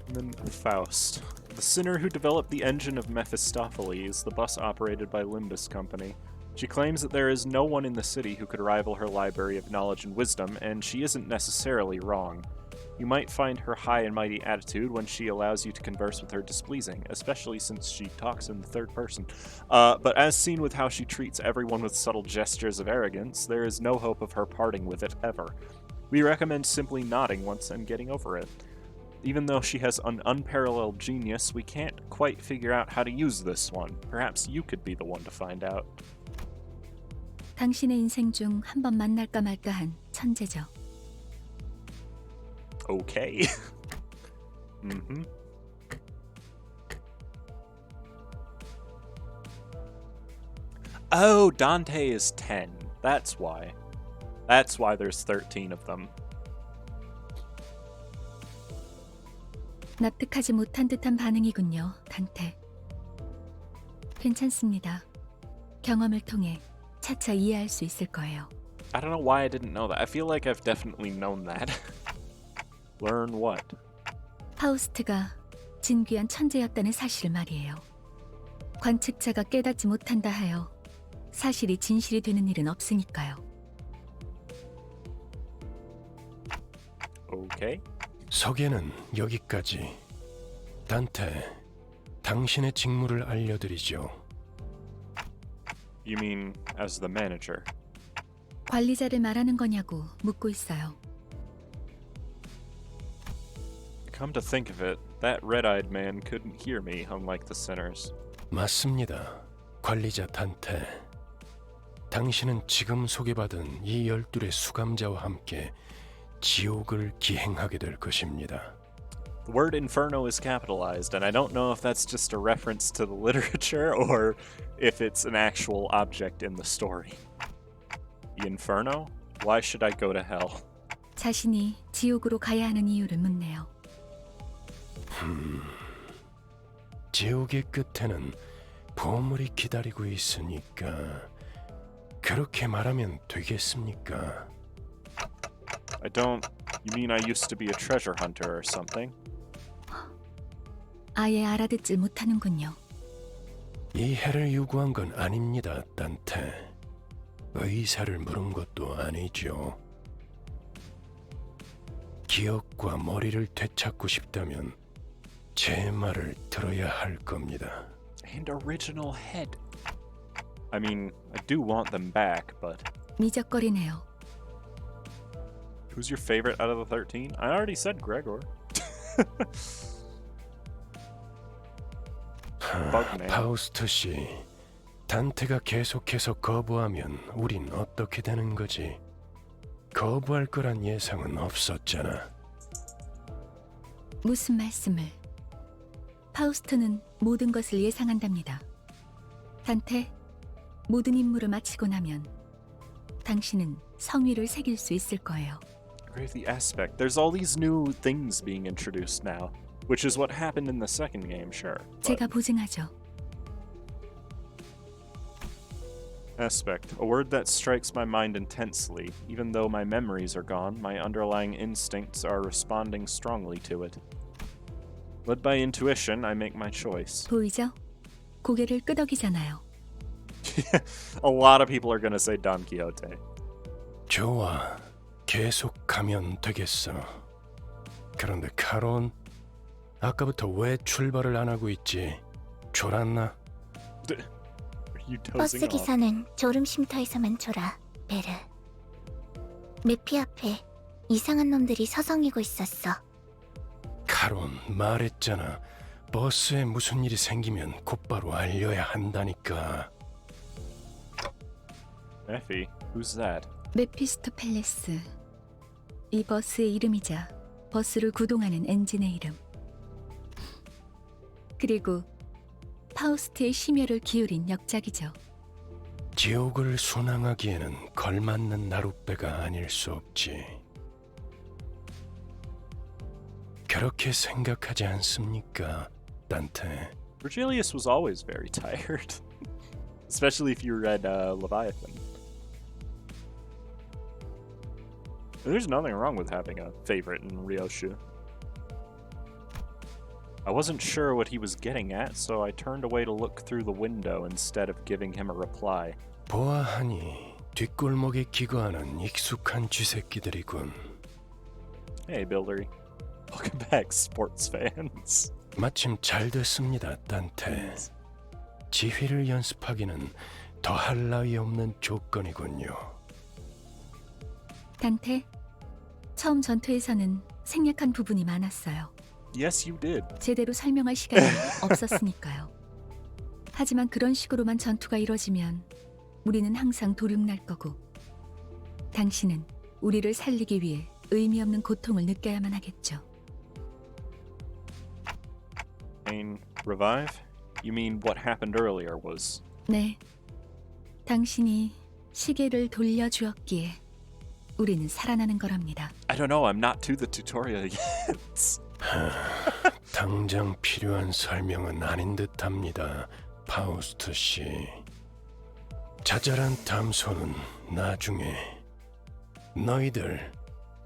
And then Faust. The sinner who developed the engine of Mephistopheles, the bus operated by Limbus Company. She claims that there is no one in the city who could rival her library of knowledge and wisdom, and she isn't necessarily wrong. You might find her high and mighty attitude when she allows you to converse with her displeasing, especially since she talks in the third person. But as seen with how she treats everyone with subtle gestures of arrogance, there is no hope of her parting with it ever. We recommend simply nodding once and getting over it. Even though she has an unparalleled genius, we can't quite figure out how to use this one. Perhaps you could be the one to find out. 당신의 인생 중 한 번 만날까 말까한 천재죠. Okay. Mm-hmm. Oh, Dante is 10. That's why. That's why there's 13 of them. 납득하지 못한 듯한 반응이군요, 단테. 괜찮습니다. 경험을 통해 차차 이해할 수 있을 거예요. I don't know why I didn't know that. I feel like I've definitely known that. Learn what? 파우스트가 진귀한 천재였다는 사실을 말이에요. 관측자가 깨닫지 못한다 하여 사실이 진실이 되는 일은 없으니까요. Okay. 소개는 여기까지. 단테, 당신의 직무를 알려드리죠. You mean as the manager? 관리자를 말하는 거냐고 묻고 있어요. Come to think of it, that red-eyed man couldn't hear me, unlike the sinners. 맞습니다. 관리자 단테. 당신은 지금 소개받은 이 12의 수감자와 함께 지옥을 기행하게 될 것입니다. The word inferno is capitalized, and I don't know if that's just a reference to the literature or if it's an actual object in the story. The inferno? Why should I go to hell? 자신이 지옥으로 가야 하는 이유를 묻네요. 지옥의 끝에는 보물이 기다리고 있으니까 그렇게 말하면 되겠습니까? I don't... You mean I used to be a treasure hunter or something? 아예 알아듣질 못하는군요. 이해를 요구한 건 아닙니다, 단테. 의사를 물은 것도 아니죠. 기억과 머리를 되찾고 싶다면 제 말을 들어야 할 겁니다. And original head. I mean, I do want them back, but... 미적거리네요. Who's your favorite out of the 13? I already said Gregor. Bugman. 파우스트 씨, 단테가 계속해서 거부하면 우린 어떻게 되는 거지? 거부할 거란 예상은 없었잖아. 무슨 말씀을? 파우스트는 모든 것을 예상한답니다. 단테, 모든 임무를 마치고 나면 당신은 성위를 새길 수 있을 거예요. Agree with the aspect. There's all these new things being introduced now, which is what happened in the second game, sure. 제가 보증하죠. Aspect, a word that strikes my mind intensely. Even though my memories are gone, my underlying instincts are responding strongly to it. Led by intuition, I make my choice. 보이죠? 고개를 끄덕이잖아요. A lot of people are gonna say Don Quixote. 좋아, 계속 가면 되겠어. 그런데 카론, 아까부터 왜 출발을 안 하고 있지? 졸았나? Are you 버스 dozing off? 기사는 졸음 쉼터에서만 졸아, 베르. 메피 앞에 이상한 놈들이 서성이고 있었어. 카론, 말했잖아. 버스에 무슨 일이 생기면 곧바로 알려야 한다니까. Effie, who's that? 메피스토 펠레스. 이 버스의 이름이자 버스를 구동하는 엔진의 이름. 그리고 파우스트의 심혈을 기울인 역작이죠. 지옥을 순항하기에는 걸맞는 나룻배가 아닐 수 없지. 그렇게 생각하지 않습니까, 단테? Virgilius was always very tired. Especially if you read Leviathan. There's nothing wrong with having a favorite in Ryoshu. I wasn't sure what he was getting at, so I turned away to look through the window instead of giving him a reply. 보아하니 뒷골목에 기거하는 익숙한 쥐새끼들이군. Hey, Buildery. Welcome back, sports fans. 마침 잘 됐습니다, 단테. 지휘를 연습하기는 더할 나위 없는 조건이군요. 단테, 처음 전투에서는 생략한 부분이 많았어요. Yes, you did. 제대로 설명할 시간이 없었으니까요. 하지만 그런 식으로만 전투가 이뤄지면 우리는 항상 도륙날 거고 당신은 우리를 살리기 위해 의미 없는 고통을 느껴야만 하겠죠. Pain revive? You mean what happened earlier was... 네, 당신이 시계를 돌려주었기에 우리는 살아나는 거랍니다. I don't know, I'm not to the tutorial yet. 당장 필요한 설명은 아닌 듯합니다, 파우스트 씨. 자잘한 담소는 나중에. 너희들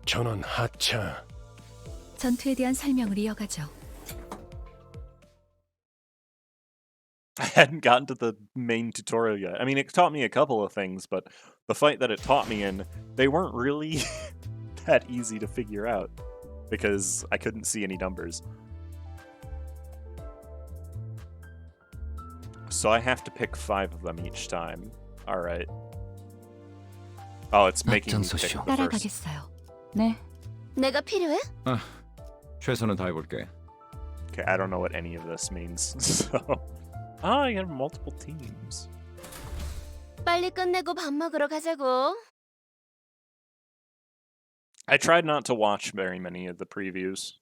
전원 하차. 전투에 대한 설명을 이어가죠. I hadn't gotten to the main tutorial yet. I mean, it taught me a couple of things, but the fight that it taught me in, they weren't really that easy to figure out because I couldn't see any numbers. So I have to pick 5 of them each time. All right. Oh, it's making me pick the first. 따라가겠어요. 네. 내가 필요해? 최선은 다해볼게. Okay, I don't know what any of this means. So, ah, you have multiple teams. 빨리 끝내고 밥 먹으러 가자고. I tried not to watch very many of the previews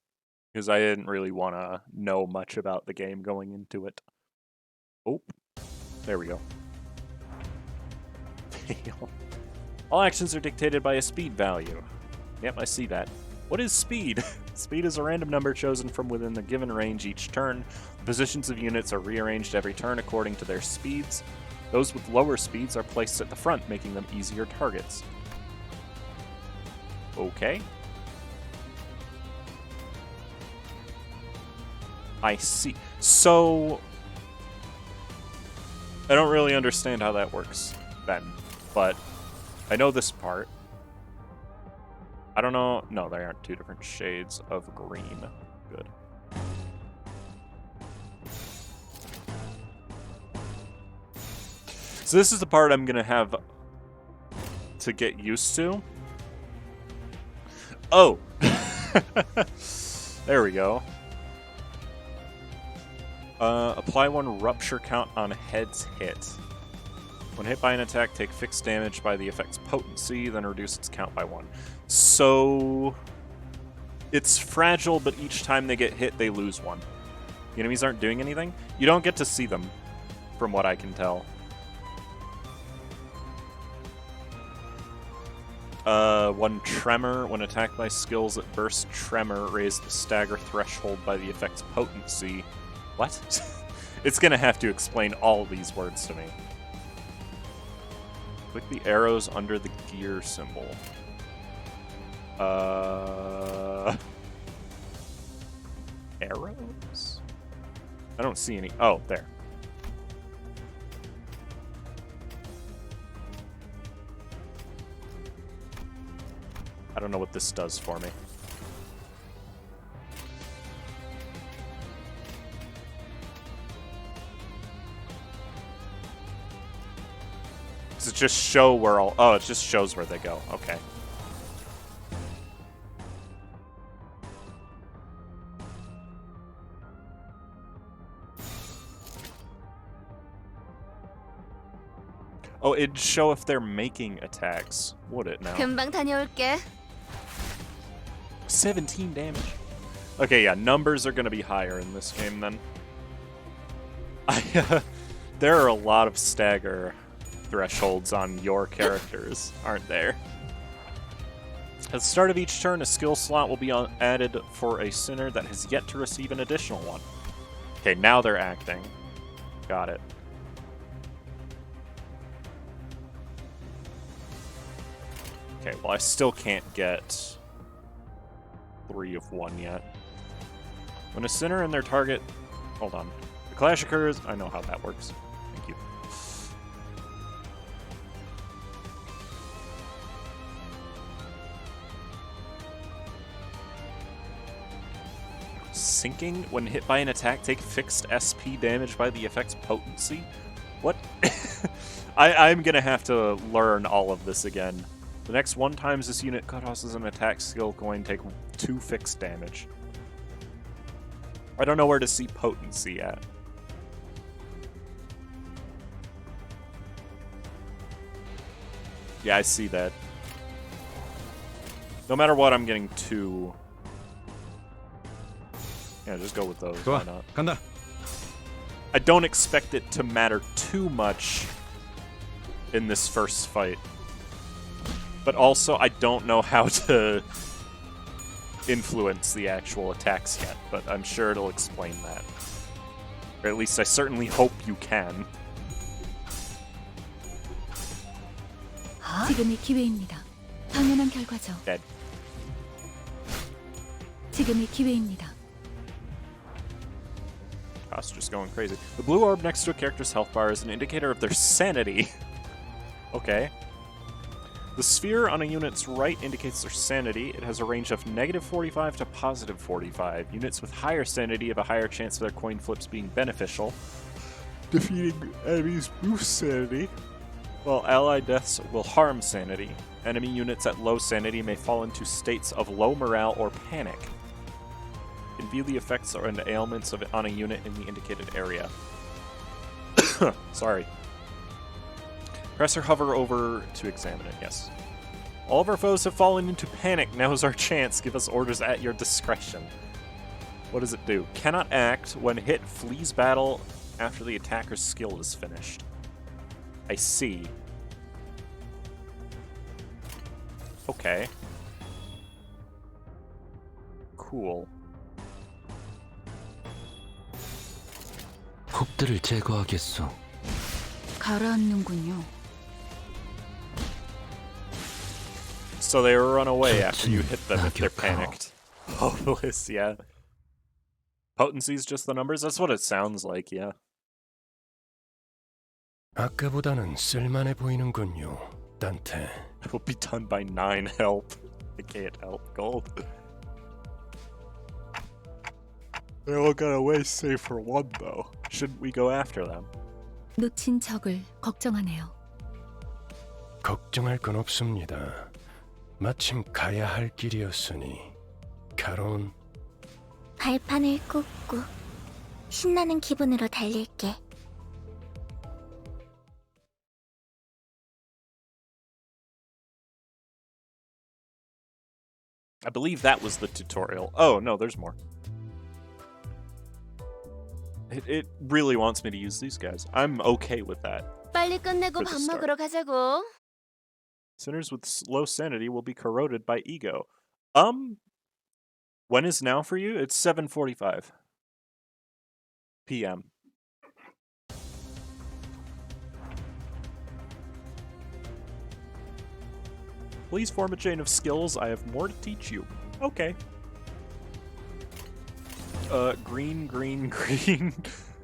because I didn't really want to know much about the game going into it. Oh, there we go. All actions are dictated by a speed value. Yep, I see that. What is speed? Speed is a random number chosen from within the given range each turn. The positions of units are rearranged every turn according to their speeds. Those with lower speeds are placed at the front, making them easier targets. Okay. I see. So, I don't really understand how that works then, but I know this part. I don't know. No, they aren't two different shades of green. Good. So this is the part I'm going to have to get used to. Oh! There we go. Apply 1 rupture count on heads hit. When hit by an attack, take fixed damage by the effect's potency, then reduce its count by 1. So, it's fragile, but each time they get hit, they lose 1. The enemies aren't doing anything. You don't get to see them, from what I can tell. 1 tremor. When attacked by skills that burst tremor, raise the stagger threshold by the effect's potency. What? It's gonna have to explain all these words to me. Click the arrows under the gear symbol. Arrows? I don't see any. Oh, there. I don't know what this does for me. Does it just show where all... Oh, it just shows where they go. Okay. Oh, it'd show if they're making attacks. Would it now? 금방 다녀올게. 17 damage. Okay, yeah, numbers are going to be higher in this game then. There are a lot of stagger thresholds on your characters, aren't there? At the start of each turn, a skill slot will be added for a sinner that has yet to receive an additional one. Okay, now they're acting. Got it. Okay, well, I still can't get 3 of 1 yet. When a sinner and their target... Hold on. The clash occurs... I know how that works. Thank you. Sinking. When hit by an attack, take fixed SP damage by the effect's potency? What? I'm gonna have to learn all of this again. The next 1 times this unit causes an attack skill going to take 2 fixed damage. I don't know where to see potency at. Yeah, I see that. No matter what, I'm getting 2. Yeah, just go with those. Why not? 간다. I don't expect it to matter too much in this first fight. But also, I don't know how to influence the actual attacks yet, but I'm sure it'll explain that. Or at least I certainly hope you can. 지금이 기회입니다. 당연한 결과죠. Dead. 지금이 기회입니다. Cost just going crazy. The blue orb next to a character's health bar is an indicator of their sanity. Okay. The sphere on a unit's right indicates their sanity. It has a range of -45 to +45. Units with higher sanity have a higher chance of their coin flips being beneficial. Defeating enemies boosts sanity, while allied deaths will harm sanity. Enemy units at low sanity may fall into states of low morale or panic. and view the effects and ailments of it on a unit in the indicated area. Sorry. Press or hover over to examine it, yes. All of our foes have fallen into panic. Now is our chance. Give us orders at your discretion. What does it do? Cannot act when hit, flees battle after the attacker's skill is finished. I see. Okay. Cool. 폭들을 제거하겠소. 가라앉는군요. So they run away after you hit them if they're panicked. Hopeless, yeah. Potency's just the numbers? That's what it sounds like, yeah. 아까보다는 쓸만해 보이는군요, 단테. It will be done by 9 help. I can't help gold. They all got away save for 1 though. Shouldn't we go after them? 놓친 적을 걱정하네요. 걱정할 건 없습니다. 마침 가야 할 길이었으니 가론. 발판을 꽂고 신나는 기분으로 달릴게. I believe that was the tutorial. Oh, no, there's more. It really wants me to use these guys. I'm okay with that. 빨리 끝내고 밥 먹으러 가자고. Sinners with low sanity will be corroded by ego. When is now for you? It's 7:45 p.m. Please form a chain of skills. I have more to teach you. Okay. Green, green, green.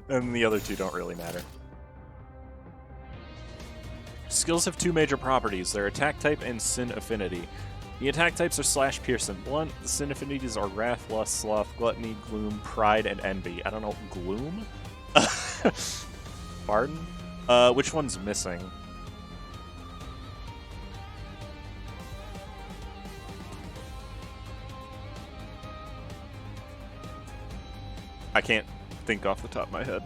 And the other two don't really matter. Skills have 2 major properties. Their attack type and sin affinity. The attack types are slash, pierce, and blunt. The sin affinities are wrath, lust, sloth, gluttony, gloom, pride, and envy. I don't know. Gloom? Pardon? Which one's missing? I can't think off the top of my head.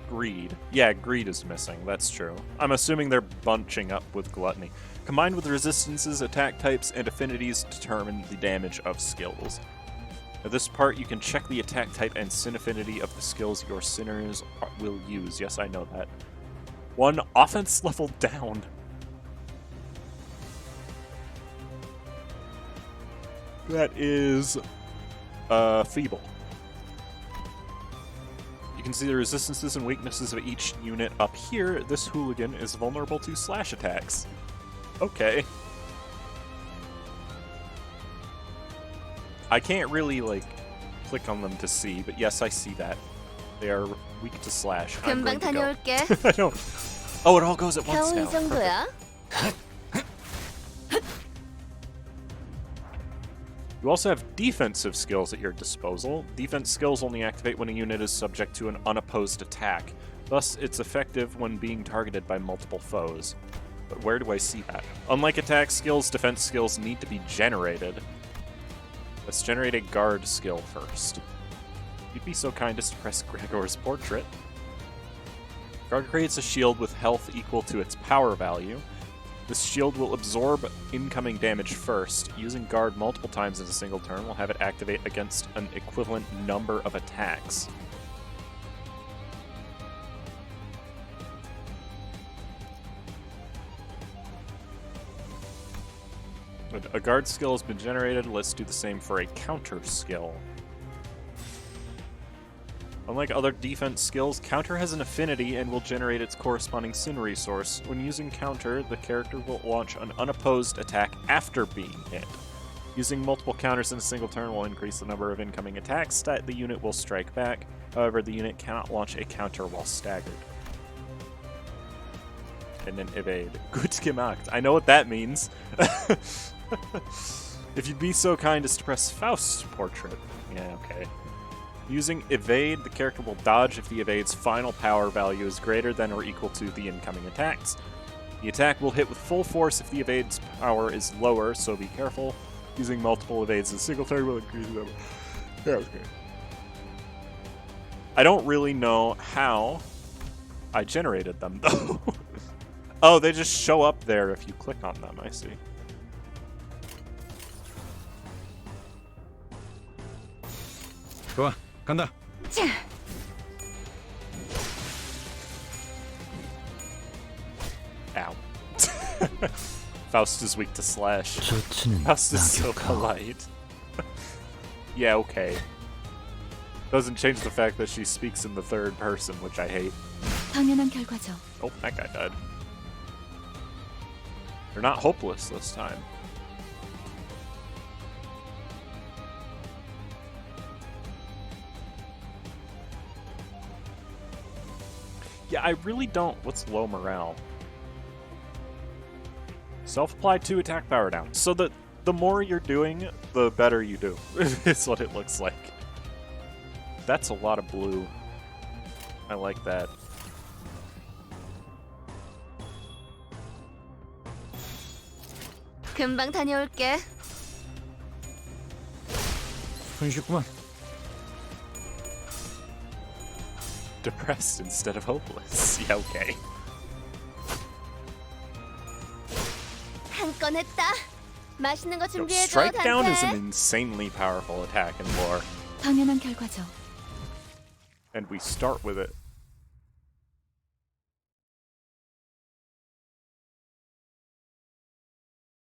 Greed. Yeah, greed is missing. That's true. I'm assuming they're bunching up with gluttony. Combined with resistances, attack types, and affinities determine the damage of skills. At this part, you can check the attack type and sin affinity of the skills your sinners will use. Yes, I know that. 1 offense level down. That is feeble. You can see the resistances and weaknesses of each unit up here. This hooligan is vulnerable to slash attacks. Okay. I can't really, like, click on them to see, but yes, I see that. They are weak to slash. I'm 금방 going to go. 다녀올게. I don't... Oh, it all goes at once 겨우 now. 이 정도야? You also have defensive skills at your disposal. Defense skills only activate when a unit is subject to an unopposed attack. Thus, it's effective when being targeted by multiple foes. But where do I see that? Unlike attack skills, defense skills need to be generated. Let's generate a guard skill first. You'd be so kind as to press Gregor's portrait. Guard creates a shield with health equal to its power value. This shield will absorb incoming damage first. Using guard multiple times in a single turn will have it activate against an equivalent number of attacks. A guard skill has been generated. Let's do the same for a counter skill. Unlike other defense skills, counter has an affinity and will generate its corresponding sin resource. When using counter, the character will launch an unopposed attack after being hit. Using multiple counters in a single turn will increase the number of incoming attacks that the unit will strike back. However, the unit cannot launch a counter while staggered. And then evade. Gut gemacht. I know what that means. If you'd be so kind as to press Faust's portrait. Yeah, okay. Using evade, the character will dodge if the evade's final power value is greater than or equal to the incoming attacks. The attack will hit with full force if the evade's power is lower, so be careful. Using multiple evades in single target will increase the number. Yeah, okay. I don't really know how I generated them, though. Oh, they just show up there if you click on them, I see. 좋아, 간다. Ow. Faust is weak to slash. Faust is so polite. Yeah, okay. Doesn't change the fact that she speaks in the third person, which I hate. 당연한 결과죠. Oh, that guy died. They're not hopeless this time. Yeah, I really don't. What's low morale? Self-apply 2 attack power down. So the more you're doing, the better you do. It's what it looks like. That's a lot of blue. I like that. 금방 다녀올게. 손쉽구만. Depressed instead of hopeless. Yeah, okay. 한 건 했다. 맛있는 거 Yo, 준비해줘, Strike Down is an 단테. insanely powerful attack in lore. 당연한 결과죠. And we start with it.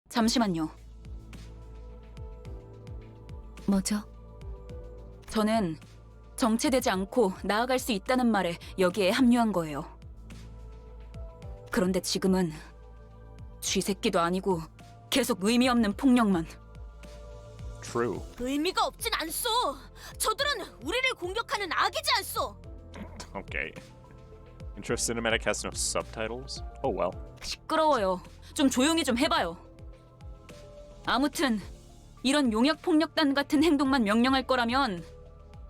잠시만요. 뭐죠? 저는 정체되지 않고 나아갈 수 있다는 말에 여기에 합류한 거예요. 그런데 지금은 쥐새끼도 아니고 계속 의미 없는 폭력만. True. 의미가 없진 않소. 저들은 우리를 공격하는 악이지 않소. Okay. Intro Cinematic has no subtitles? Oh well. 시끄러워요. 좀 조용히 좀 해봐요. 아무튼 이런 용역 폭력단 같은 행동만 명령할 거라면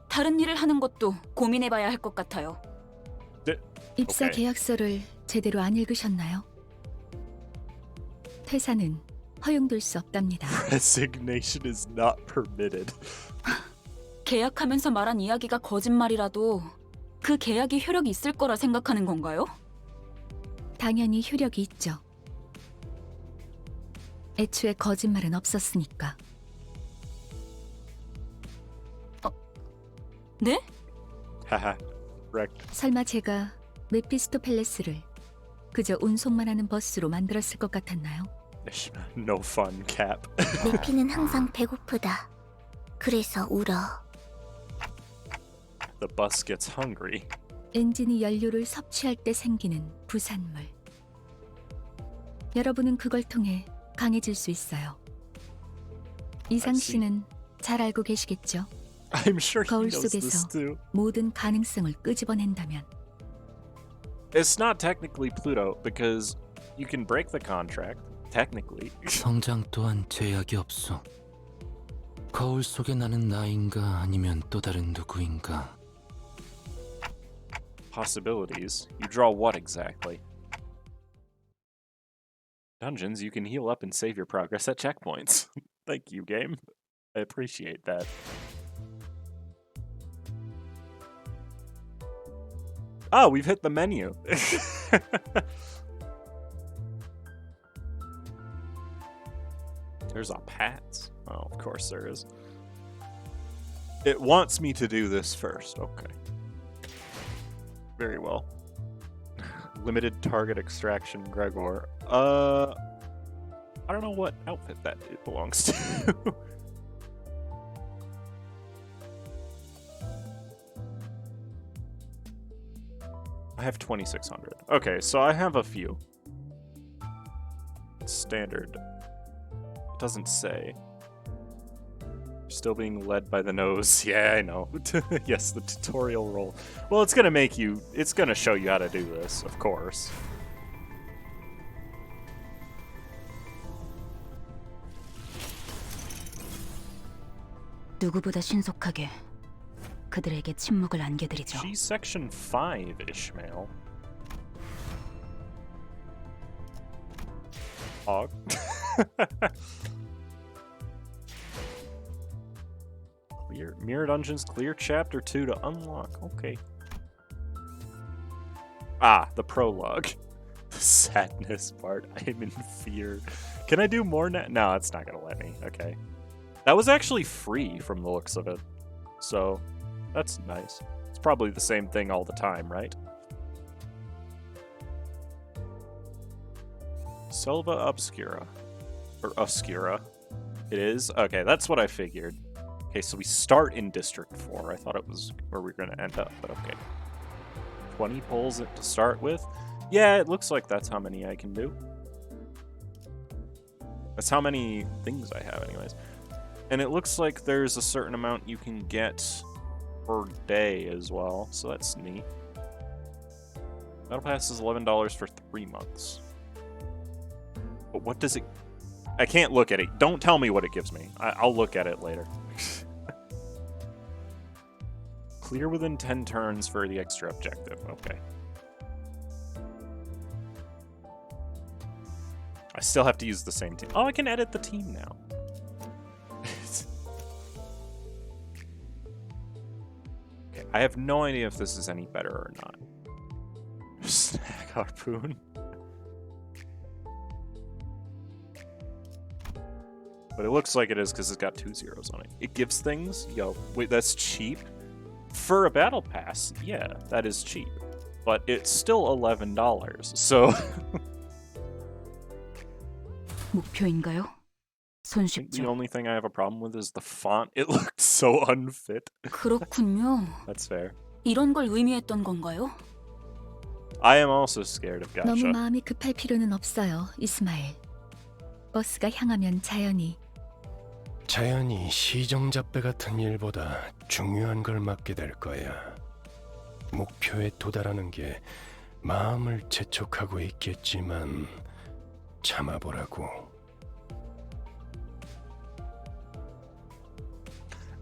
다른 일을 하는 것도 고민해봐야 할 것 같아요. 입사 오케이. 계약서를 제대로 안 읽으셨나요? 퇴사는 허용될 수 없답니다. Resignation is not permitted. 계약하면서 말한 이야기가 거짓말이라도 그 계약이 효력이 있을 거라 생각하는 건가요? 당연히 효력이 있죠. 애초에 거짓말은 없었으니까. 네? Haha. Wrecked. 설마 제가 메피스토펠레스를 그저 운송만 하는 버스로 만들었을 것 같았나요? No fun, Cap. 메피는 항상 배고프다. 그래서 울어. The bus gets hungry. 엔진이 연료를 섭취할 때 생기는 부산물. 여러분은 그걸 통해 강해질 수 있어요. 이상 씨는 잘 알고 계시겠죠? I'm sure he 거울 knows this 속에서 too. 모든 가능성을 끄집어낸다면 It's not technically Pluto because you can break the contract. Technically. 성장 또한 제약이 없어. 거울 속에 나는 나인가 아니면 또 다른 누구인가. Possibilities. You draw what exactly? Dungeons, you can heal up and save your progress at checkpoints. Thank you, game. I appreciate that. Oh, we've hit the menu. There's up hats. Oh, of course there is. It wants me to do this first. Okay. Very well. Limited target extraction, Gregor. I don't know what outfit that it belongs to. I have 2,600. Okay, so I have a few. Standard. It doesn't say. Still being led by the nose. Yeah, I know. Yes, the tutorial role. Well, it's gonna make you... It's gonna show you how to do this, of course. 누구보다 신속하게 그들에게 침묵을 안겨드리죠. She's section 5, Ishmael. Hog. Clear Mirror Dungeons, clear chapter 2 to unlock. Okay. Ah, the prologue. The sadness part. I am in fear. Can I do more now? No, it's not gonna let me. Okay. That was actually free from the looks of it. So, that's nice. It's probably the same thing all the time, right? Selva Obscura. Or Oscura. It is? Okay, that's what I figured. Okay, so we start in District 4. I thought it was where we were going to end up, but okay. 20 pulls it to start with. Yeah, it looks like that's how many I can do. That's how many things I have anyways. And it looks like there's a certain amount you can get per day as well, so that's neat. Battle Pass is $11 for 3 months. But what does it... I can't look at it. Don't tell me what it gives me. I'll look at it later. Clear within 10 turns for the extra objective. Okay. I still have to use the same team. Oh, I can edit the team now. Okay, I have no idea if this is any better or not. Snack harpoon. But it looks like it is because it's got 2 zeros on it. It gives things? Yo, wait, that's cheap? For a battle pass, yeah, that is cheap. But it's still $11, so... 목표인가요? 손쉽죠. The only thing I have a problem with is the font. It looked so unfit. 그렇군요. That's fair. 이런 걸 의미했던 건가요? I am also scared of 너무 Gacha. 마음이 급할 필요는 없어요, 이스마엘. 버스가 향하면 자연히 시정잡배 같은 일보다 중요한 걸 맡게 될 거야. 목표에 도달하는 게 마음을 재촉하고 있겠지만 참아보라고.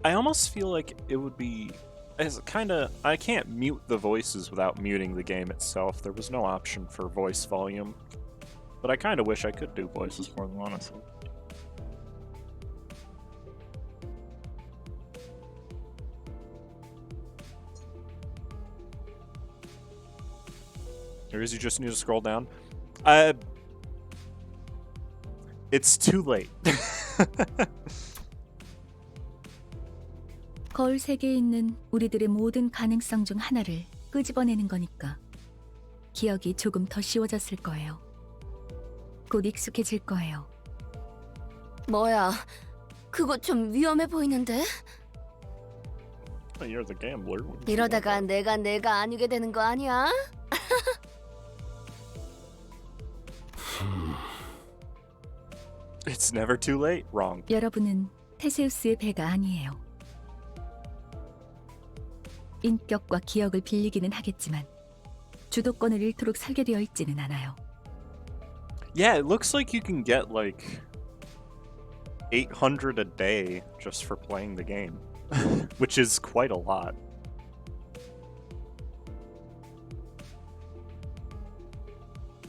I almost feel like it would be as kinda... I can't mute the voices without muting the game itself. There was no option for voice volume. But I kinda wish I could do voices for them, honestly. Or is you just need to scroll down? It's too late. 거울 세계에 있는 우리들의 모든 가능성 중 하나를 끄집어내는 거니까 기억이 조금 더 쉬워졌을 거예요. 곧 익숙해질 거예요. 뭐야, 그거 좀 위험해 보이는데? You're the gambler. 이러다가 내가 아니게 되는 거 아니야? It's never too late. Wrong. 여러분은 테세우스의 배가 아니에요. 인격과 기억을 빌리기는 하겠지만 주도권을 잃도록 설계되어 있지는 않아요. Yeah, it looks like you can get like 800 a day just for playing the game, which is quite a lot.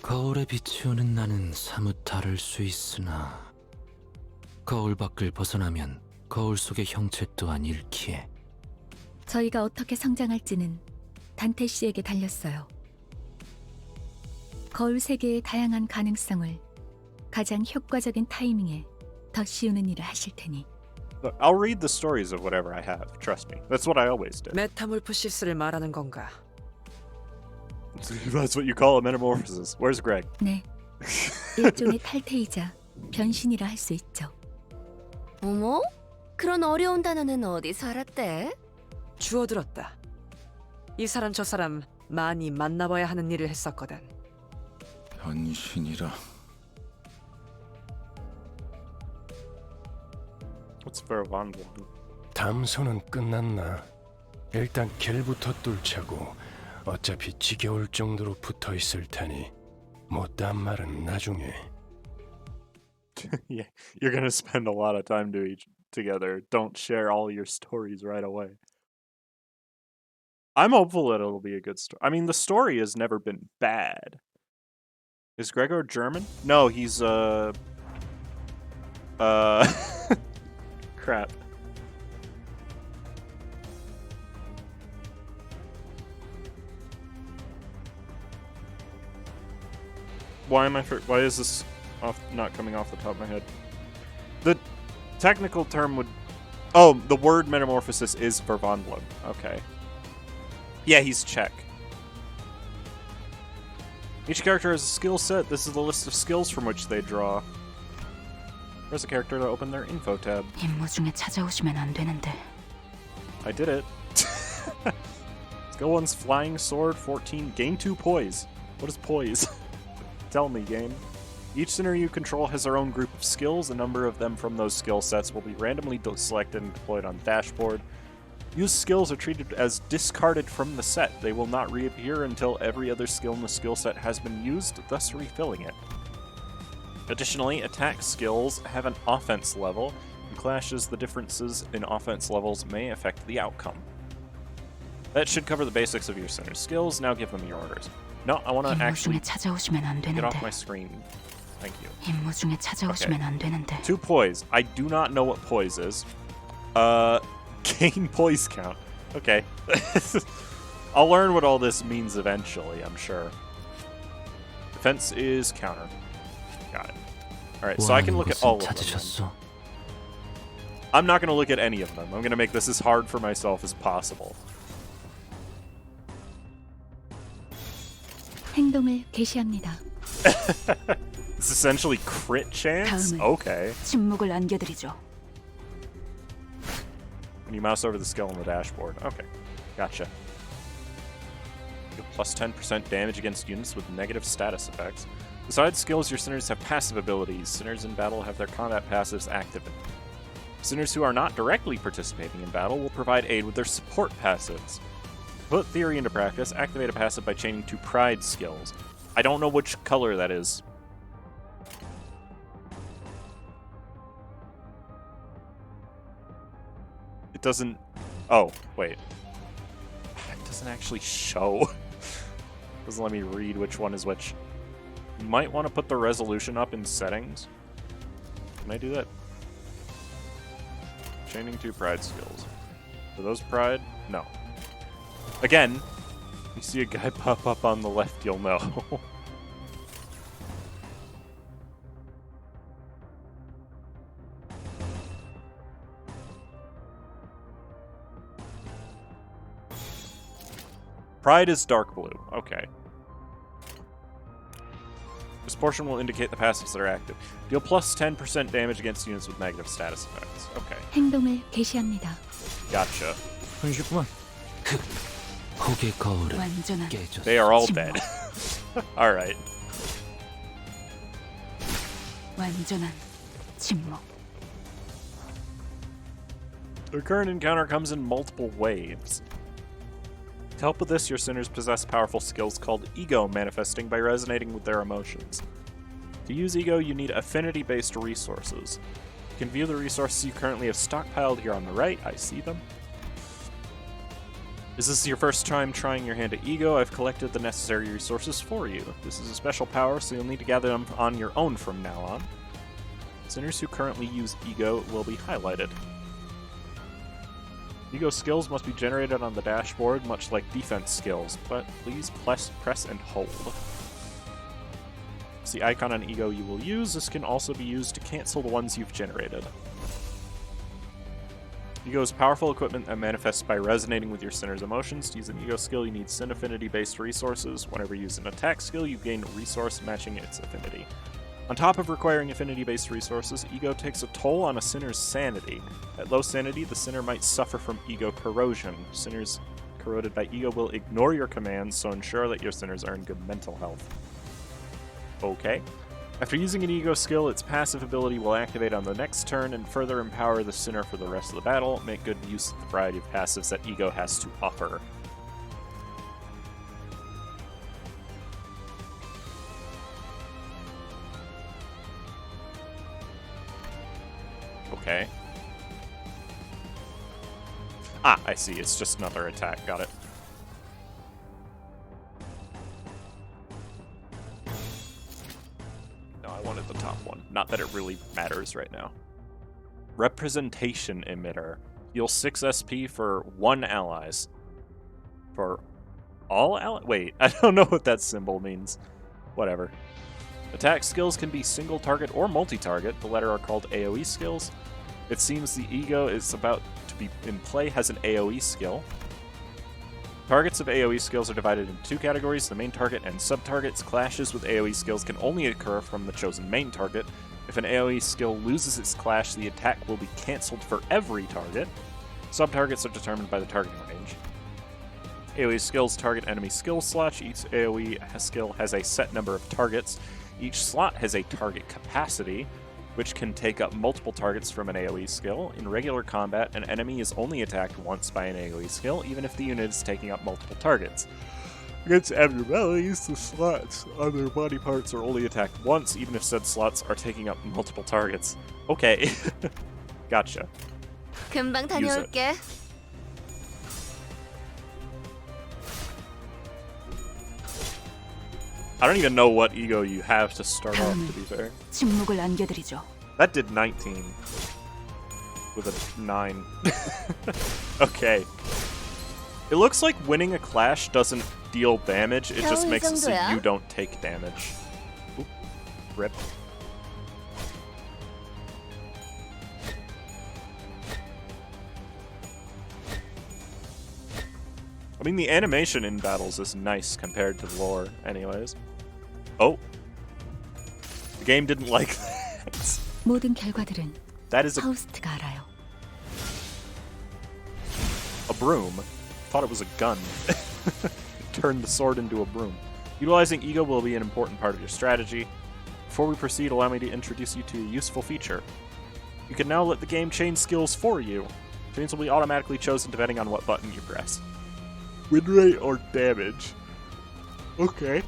거울에 비추는 나는 사뭇 다를 수 있으나 거울 밖을 벗어나면 거울 속의 형체 또한 잃기에. 저희가 어떻게 성장할지는 단테 씨에게 달렸어요. 거울 세계의 다양한 가능성을 가장 효과적인 타이밍에 더 씌우는 일을 하실 테니. Look, I'll read the stories of whatever I have. Trust me. That's what I always do. 메타몰프시스를 말하는 건가? That's what you call a metamorphosis. Where's Greg? 네, 일종의 탈퇴이자 변신이라 할 수 있죠. 어머? 그런 어려운 단어는 어디서 알았대? 주워들었다. 이 사람 저 사람 많이 만나봐야 하는 일을 했었거든. 변신이라. What's for a Von? 담소는 끝났나? 일단 길부터 뚫자고. 어차피 지겨울 정도로 붙어 있을 테니 못다한 말은 나중에. Yeah, you're gonna spend a lot of time together. Don't share all your stories right away. I'm hopeful that it'll be a good story. I mean, the story has never been bad. Is Gregor German? No, he's crap. Why is this not coming off the top of my head? The technical term would... Oh, the word metamorphosis is verwandlung. Okay. Yeah, he's Czech. Each character has a skill set. This is the list of skills from which they draw. Press a character to open their info tab. 임무 중에 찾아오시면 안 되는데. I did it. Skill 1's Flying Sword, 14. Gain 2 poise. What is poise? Tell me, game. Each sinner you control has their own group of skills. A number of them from those skill sets will be randomly selected and deployed on the dashboard. Used skills are treated as discarded from the set. They will not reappear until every other skill in the skill set has been used, thus refilling it. Additionally, attack skills have an offense level, and clashes the differences in offense levels may affect the outcome. That should cover the basics of your sinner's skills. Now give them your orders. No, I want to actually get off my screen. Thank you. 임무 중에 찾아오시면 안 되는데. 2 poise. I do not know what poise is. Gain poise count. Okay. I'll learn what all this means eventually, I'm sure. Defense is counter. Got it. Alright, so I can look at all of them. I'm not going to look at any of them. I'm going to make this as hard for myself as possible. 행동을 개시합니다. It's essentially crit chance? Okay. 침묵을 안겨드리죠. When you mouse over the skill on the dashboard. Okay. Gotcha. Plus 10% damage against units with negative status effects. Besides skills, your sinners have passive abilities. Sinners in battle have their combat passives active. Sinners who are not directly participating in battle will provide aid with their support passives. To put theory into practice, activate a passive by chaining 2 pride skills. I don't know which color that is. It doesn't... Oh, wait. It doesn't actually show. It doesn't let me read which one is which. You might want to put the resolution up in settings. Can I do that? Chaining 2 pride skills. Are those pride? No. Again, you see a guy pop up on the left, you'll know. Pride is dark blue. Okay. This portion will indicate the passives that are active. Deal plus 10% damage against units with negative status effects. Okay. 행동을 개시합니다. Gotcha. 완전한 They are all dead. Alright. 완전한 침묵. The current encounter comes in multiple waves. To help with this, your sinners possess powerful skills called Ego manifesting by resonating with their emotions. To use Ego, you need affinity-based resources. You can view the resources you currently have stockpiled here on the right. I see them. Is this your first time trying your hand at Ego? I've collected the necessary resources for you. This is a special power, so you'll need to gather them on your own from now on. Sinners who currently use Ego will be highlighted. Ego skills must be generated on the dashboard, much like defense skills, but please press and hold. It's the icon on Ego you will use. This can also be used to cancel the ones you've generated. Ego is powerful equipment that manifests by resonating with your sinner's emotions. To use an Ego skill, you need sin affinity-based resources. Whenever you use an attack skill, you gain a resource matching its affinity. On top of requiring affinity-based resources, Ego takes a toll on a sinner's sanity. At low sanity, the sinner might suffer from Ego corrosion. Sinners corroded by Ego will ignore your commands, so ensure that your sinners are in good mental health. Okay. After using an Ego skill, its passive ability will activate on the next turn and further empower the sinner for the rest of the battle. Make good use of the variety of passives that Ego has to offer. Okay. Ah, I see. It's just another attack. Got it. the top one. Not that it really matters right now. Representation emitter. Heal 6 SP for 1 allies. For all allies? Wait, I don't know what that symbol means. Whatever. Attack skills can be single target or multi-target. The latter are called AoE skills. It seems the Ego is about to be in play has an AoE skill. Targets of AoE skills are divided into 2 categories, the main target and sub-targets. Clashes with AoE skills can only occur from the chosen main target. If an AoE skill loses its clash, the attack will be cancelled for every target. Sub-targets are determined by the targeting range. AoE skills target enemy skill slots. Each AoE skill has a set number of targets. Each slot has a target capacity, which can take up multiple targets from an AoE skill. In regular combat, an enemy is only attacked once by an AoE skill, even if the unit is taking up multiple targets. Against abnormalities, the slots on their body parts are only attacked once, even if said slots are taking up multiple targets. Okay. Gotcha. 금방 다녀올게. I don't even know what ego you have to start off, to be fair. 침묵을 안겨드리죠. That did 19. With a 9. Okay. It looks like winning a clash doesn't deal damage, it just makes it so you don't take damage. Oop. Rip. I mean, the animation in battles is nice compared to the lore, anyways. Oh. The game didn't like that. 모든 결과들은 That is 파우스트가 알아요. a broom. Thought it was a gun. Turned the sword into a broom. Utilizing ego will be an important part of your strategy. Before we proceed, allow me to introduce you to a useful feature. You can now let the game change skills for you. Chains will be automatically chosen depending on what button you press. Win rate or damage. Okay.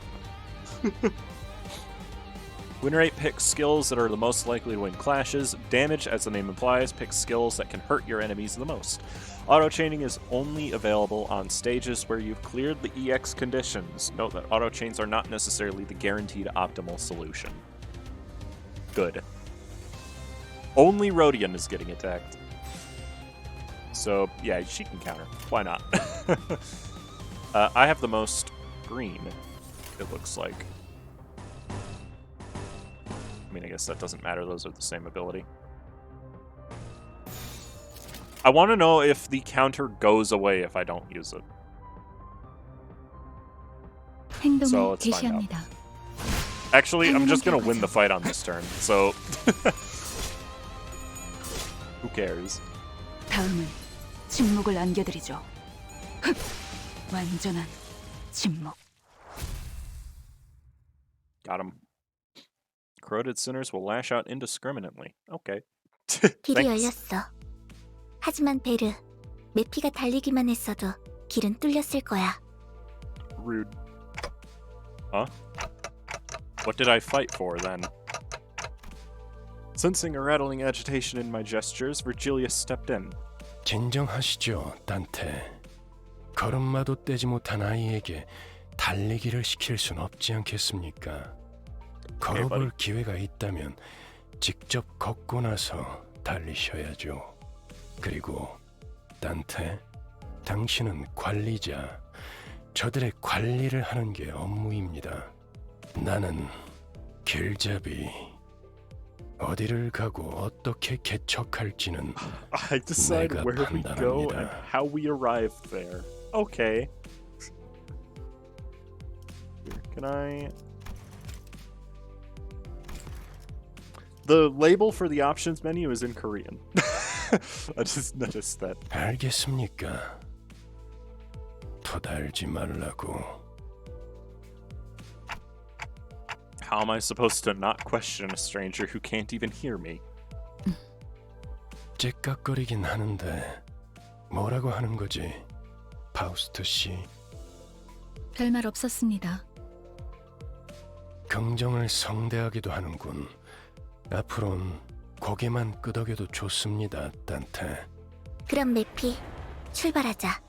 Win rate picks skills that are the most likely to win clashes. Damage, as the name implies, picks skills that can hurt your enemies the most. Auto-chaining is only available on stages where you've cleared the EX conditions. Note that auto-chains are not necessarily the guaranteed optimal solution. Good. Only Rodion is getting attacked. So, yeah, she can counter. Why not? I have the most green, it looks like. I mean, I guess that doesn't matter. Those are the same ability. I want to know if the counter goes away if I don't use it. So let's find out. Actually, I'm just going to win the fight on this turn, so... Who cares? 다음은 침묵을 안겨드리죠. 흑! 완전한 침묵. Got him. Corroded sinners will lash out indiscriminately. Okay. 길이 열렸어. 하지만 베르, 메피가 달리기만 했어도 길은 뚫렸을 거야. Rude. Huh? What did I fight for, then? Sensing a rattling agitation in my gestures, Virgilius stepped in. 진정하시죠, 단테. 걸음마도 떼지 못한 아이에게 달리기를 시킬 순 없지 않겠습니까? 걸어볼 기회가 있다면 직접 걷고 나서 달리셔야죠. 그리고 단테, 당신은 관리자. 저들의 관리를 하는 게 업무입니다. 나는 길잡이. 어디를 가고 어떻게 개척할지는 I decide 내가 where we go and 판단합니다. how we arrive there. Okay. Can I... The label for the options menu is in Korean. I just noticed that. 알겠습니까? 토달지 말라고. How am I supposed to not question a stranger who can't even hear me? 째깍거리긴 하는데 뭐라고 하는 거지, 파우스트 씨? 별말 없었습니다. 긍정을 성대하기도 하는군. 앞으론 고개만 끄덕여도 좋습니다, 단테. 그럼 메피, 출발하자.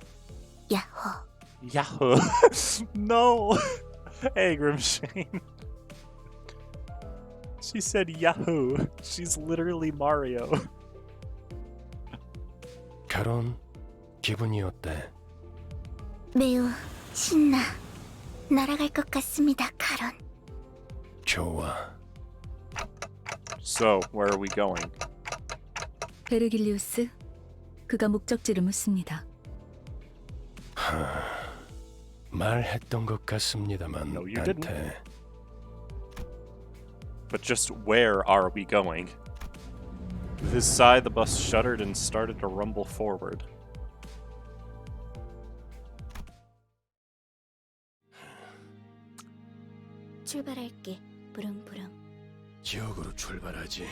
야호. Yahoo! No! Hey, Grimshane. She said Yahoo. She's literally Mario. 가론, 기분이 어때? 매우 신나. 날아갈 것 같습니다, 가론. 좋아. So, where are we going? 베르길리우스, 그가 목적지를 묻습니다. 말했던 것 같습니다만, No, you didn't. 단테. But just where are we going? With his sigh, the bus shuddered and started to rumble forward. 출발할게. 부릉부릉. 지옥으로 출발하지.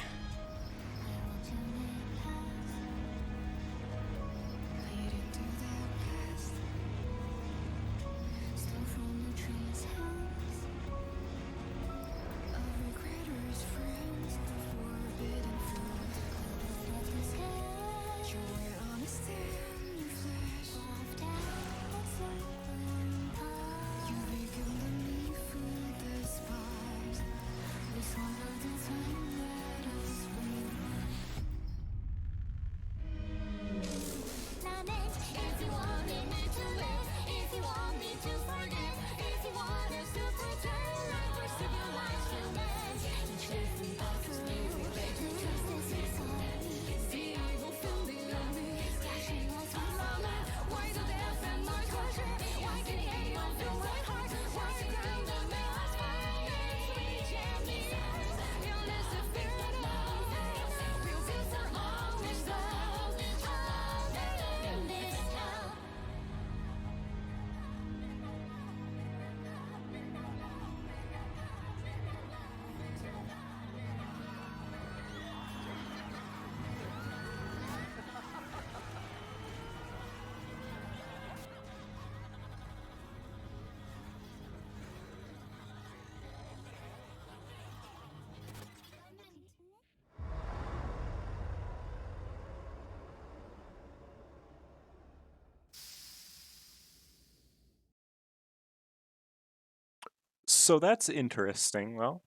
So that's interesting. Well,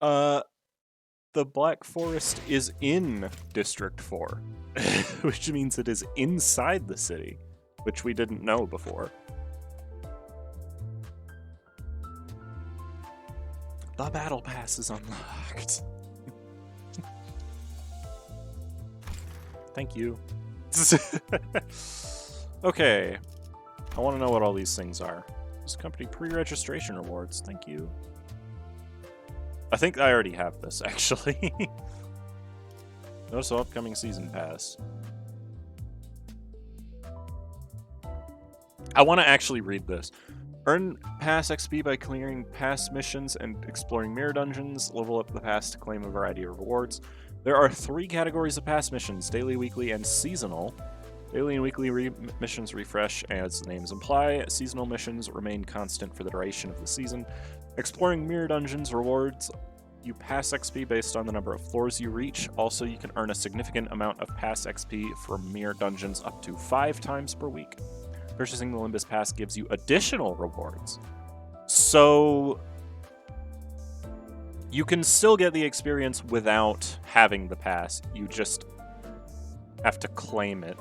the Black Forest is in District 4, which means it is inside the city, which we didn't know before. The Battle Pass is unlocked. Thank you. Okay. I want to know what all these things are. This company pre-registration rewards. Thank you. I think I already have this, actually. Notice upcoming season pass. I want to actually read this. Earn pass XP by clearing pass missions and exploring mirror dungeons. Level up the pass to claim a variety of rewards. There are 3 categories of pass missions: daily, weekly, and seasonal. Daily and weekly missions refresh, as the names imply. Seasonal missions remain constant for the duration of the season. Exploring mirror dungeons rewards you pass XP based on the number of floors you reach. Also, you can earn a significant amount of pass XP from mirror dungeons up to 5 times per week. Purchasing the Limbus Pass gives you additional rewards. So you can still get the experience without having the pass. You just have to claim it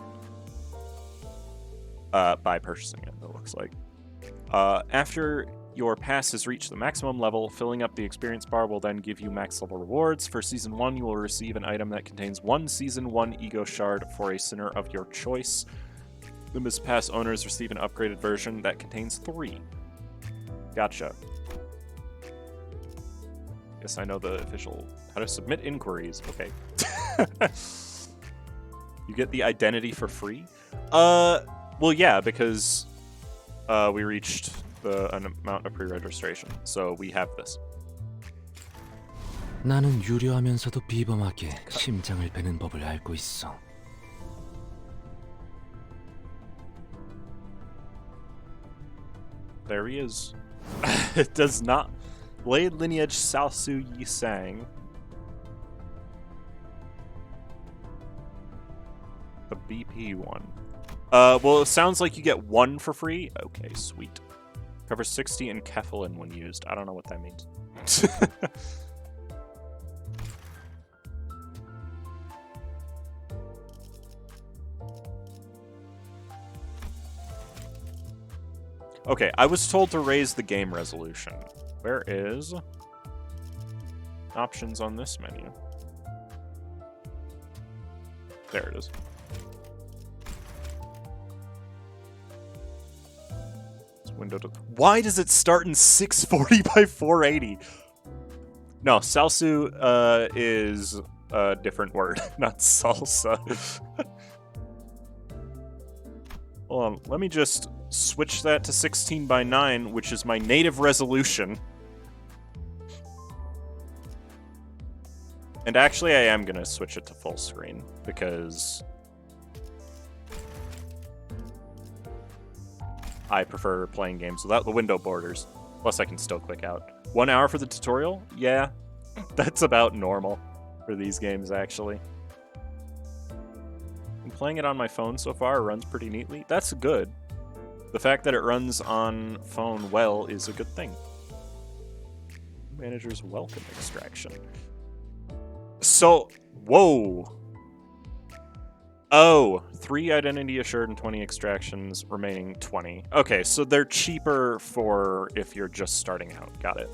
by purchasing it, it looks like. After your pass has reached the maximum level, filling up the experience bar will then give you max level rewards. For Season 1, you will receive an item that contains 1 Season 1 Ego Shard for a sinner of your choice. Limbus Pass owners receive an upgraded version that contains 3. Gotcha. Guess I know the official how to submit inquiries. Okay. You get the identity for free? Well, yeah, because we reached an amount of pre-registration, so we have this. 나는 유려하면서도 비범하게 심장을 베는 법을 알고 있어. There he is. It does not. Blade Lineage Salsu Yisang. The BP one. Well, it sounds like you get 1 for free. Okay, sweet. Covers 60 in Kefalin when used. I don't know what that means. Okay, I was told to raise the game resolution. Where is options on this menu? There it is. Window to... Why does it start in 640 by 480? No, salsu is a different word, not salsa. Hold on, let me just switch that to 16 by 9, which is my native resolution. And actually, I am going to switch it to full screen, because I prefer playing games without the window borders. Plus, I can still click out. 1 hour for the tutorial? Yeah, that's about normal for these games, actually. I'm playing it on my phone so far. It runs pretty neatly. That's good. The fact that it runs on phone well is a good thing. Managers welcome extraction. So, whoa. Oh, 3 identity assured and 20 extractions, remaining 20. Okay, so they're cheaper for if you're just starting out. Got it.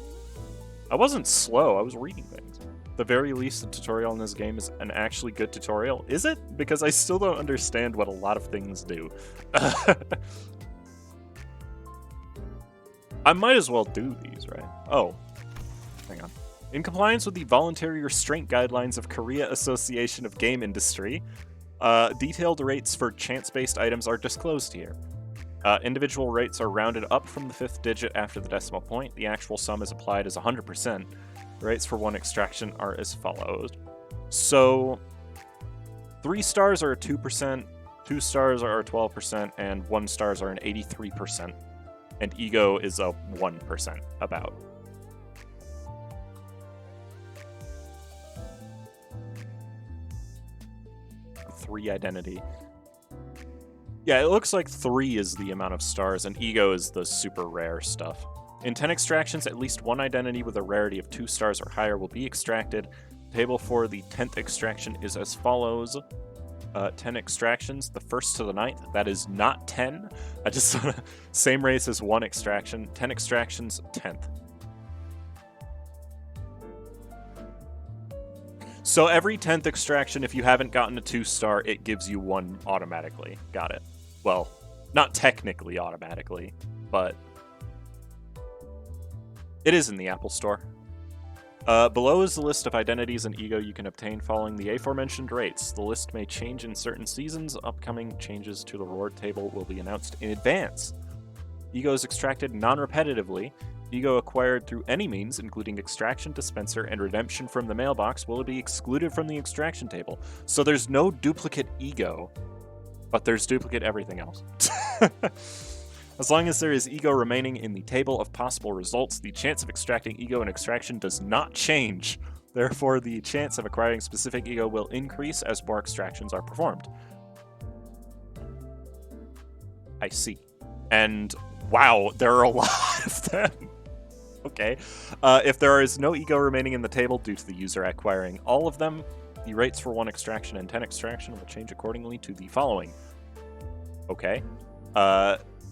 I wasn't slow, I was reading things. The very least, the tutorial in this game is an actually good tutorial. Is it? Because I still don't understand what a lot of things do. I might as well do these, right? Oh, hang on. In compliance with the voluntary restraint guidelines of Korea Association of Game Industry, detailed rates for chance-based items are disclosed here. Individual rates are rounded up from the 5th digit after the decimal point. The actual sum is applied as 100%. The rates for 1 extraction are as follows. So, 3 stars are 2%, 2 stars are 12%, and 1 stars are an 83%. And ego is a 1%, about. Three identity. Yeah, it looks like 3 is the amount of stars, and ego is the super rare stuff. In 10 extractions, at least 1 identity with a rarity of 2 stars or higher will be extracted. The table for the 10th extraction is as follows. 10 extractions, the 1st to the 9th. That is not 10. I just same race as 1 extraction. 10 extractions, 10th. So every 10th extraction, if you haven't gotten a 2-star, it gives you 1 automatically. Got it. Well, not technically automatically, but it is in the Apple Store. Below is the list of identities and ego you can obtain following the aforementioned rates. The list may change in certain seasons. Upcoming changes to the reward table will be announced in advance. Ego is extracted non-repetitively. Ego acquired through any means, including extraction, dispenser, and redemption from the mailbox, will be excluded from the extraction table. So there's no duplicate ego, but there's duplicate everything else. As long as there is ego remaining in the table of possible results, the chance of extracting ego in extraction does not change. Therefore, the chance of acquiring specific ego will increase as more extractions are performed. I see. And wow, there are a lot of them. Okay. If there is no ego remaining in the table due to the user acquiring all of them, the rates for 1 extraction and 10 extraction will change accordingly to the following. Okay.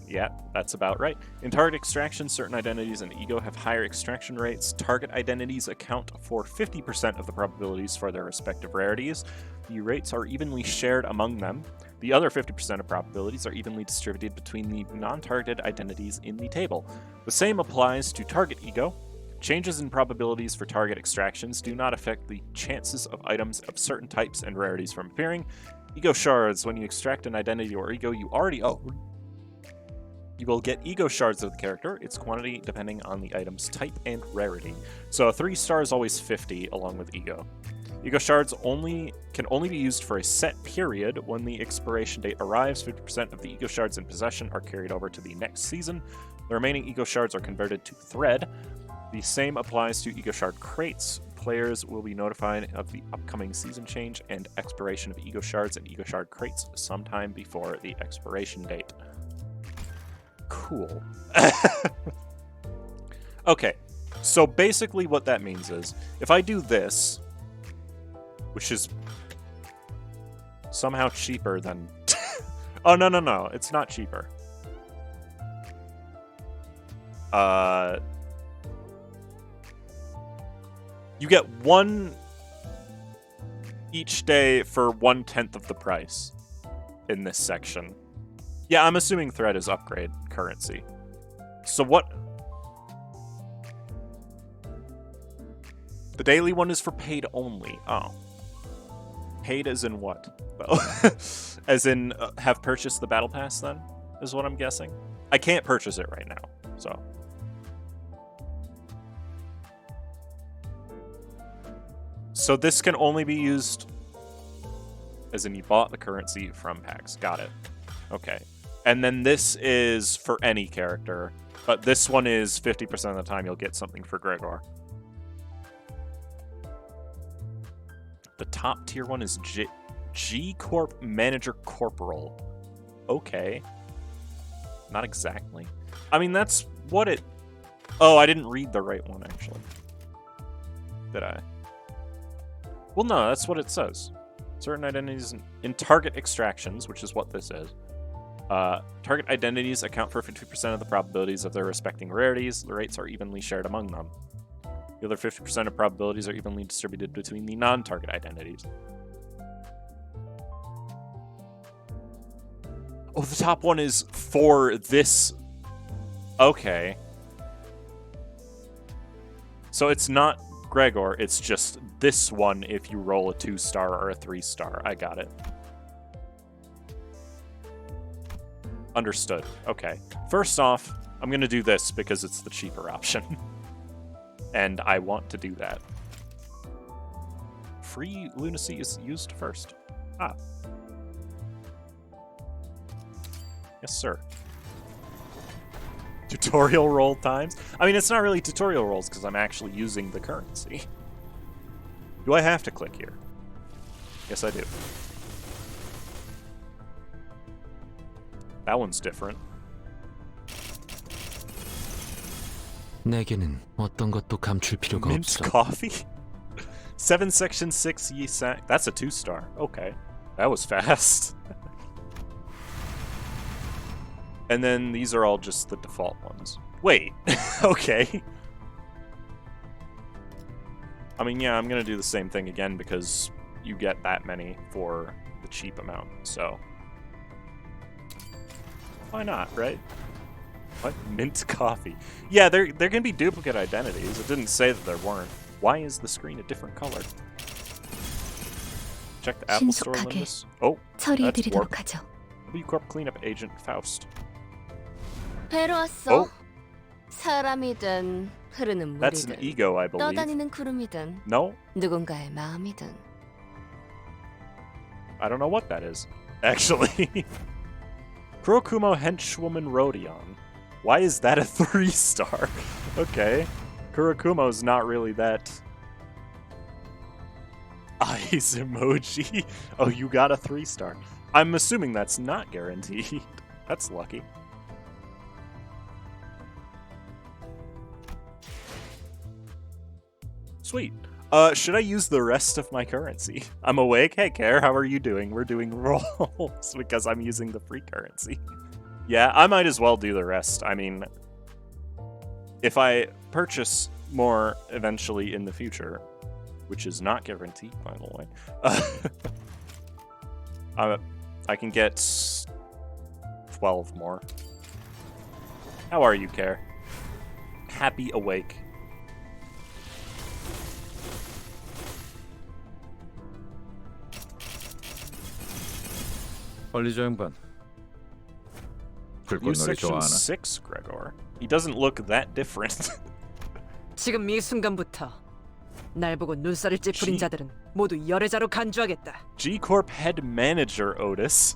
Yeah, that's about right. In target extraction, certain identities and ego have higher extraction rates. Target identities account for 50% of the probabilities for their respective rarities. The rates are evenly shared among them. The other 50% of probabilities are evenly distributed between the non-targeted identities in the table. The same applies to target ego. Changes in probabilities for target extractions do not affect the chances of items of certain types and rarities from appearing. Ego shards. When you extract an identity or ego you already own, you will get ego shards of the character, its quantity depending on the item's type and rarity. So 3 star is always 50 along with ego. Ego shards can only be used for a set period. When the expiration date arrives, 50% of the ego shards in possession are carried over to the next season. The remaining ego shards are converted to thread. The same applies to ego shard crates. Players will be notified of the upcoming season change and expiration of ego shards and ego shard crates sometime before the expiration date. Cool. Okay, so basically what that means is, if I do this, which is somehow cheaper than... Oh, no, it's not cheaper. You get 1 each day for 1/10 of the price in this section. Yeah, I'm assuming thread is upgrade currency. So what? The daily one is for paid only. Oh. Paid as in what? As in have purchased the battle pass then? Is what I'm guessing. I can't purchase it right now, so. So this can only be used as in you bought the currency from packs. Got it. Okay. And then this is for any character, but this one is 50% of the time you'll get something for Gregor. The top tier one is G Corp Manager Corporal. Okay. Not exactly. I mean, that's what it... Oh, I didn't read the right one, actually. Did I? Well, no, that's what it says. Certain identities in target extractions, which is what this is. Target identities account for 50% of the probabilities of their respecting rarities. The rates are evenly shared among them. The other 50% of probabilities are evenly distributed between the non-target identities. Oh, the top one is for this. Okay. So it's not Gregor, it's just this one if you roll a 2-star or a 3-star. I got it. Understood. Okay. First off, I'm going to do this because it's the cheaper option. And I want to do that. Free lunacy is used first. Ah. Yes, sir. Tutorial roll times? I mean, it's not really tutorial rolls because I'm actually using the currency. Do I have to click here? Yes, I do. That one's different. 내게는 어떤 것도 감출 필요가 Mint 없어. coffee? 7 section 6 ye sack. That's a 2-star. Okay. That was fast. And then these are all just the default ones. Wait. Okay. I mean, yeah, I'm going to do the same thing again because you get that many for the cheap amount. So why not, right? What? Mint coffee. Yeah, there can be duplicate identities. It didn't say that there weren't. Why is the screen a different color? Check the Apple Store, Limbus. Oh, that's 처리해드리도록 warp. 하죠. W Corp Cleanup Agent Faust. 뵈러 왔어. Oh. 사람이든 흐르는 That's an 물이든 ego, I believe. 떠다니는 구름이든 No? 누군가의 마음이든 I don't know what that is, actually. Kurokumo Henchwoman Rodion. Why is that a 3-star? Okay. Kurokumo's not really that... Eyes emoji. Oh, you got a 3-star. I'm assuming that's not guaranteed. That's lucky. Sweet. Should I use the rest of my currency? I'm awake. Hey, Care, how are you doing? We're doing rolls because I'm using the free currency. Yeah, I might as well do the rest. I mean, if I purchase more eventually in the future, which is not guaranteed, by the way, I can get 12 more. How are you, Care? Happy awake. 관리자 양반. You 불꽃놀이 section 좋아하나? 6, Gregor. He doesn't look that different. 지금 이 순간부터 날 보고 눈살을 찌푸린 자들은 모두 열애자로 간주하겠다. G Corp Head Manager Otis.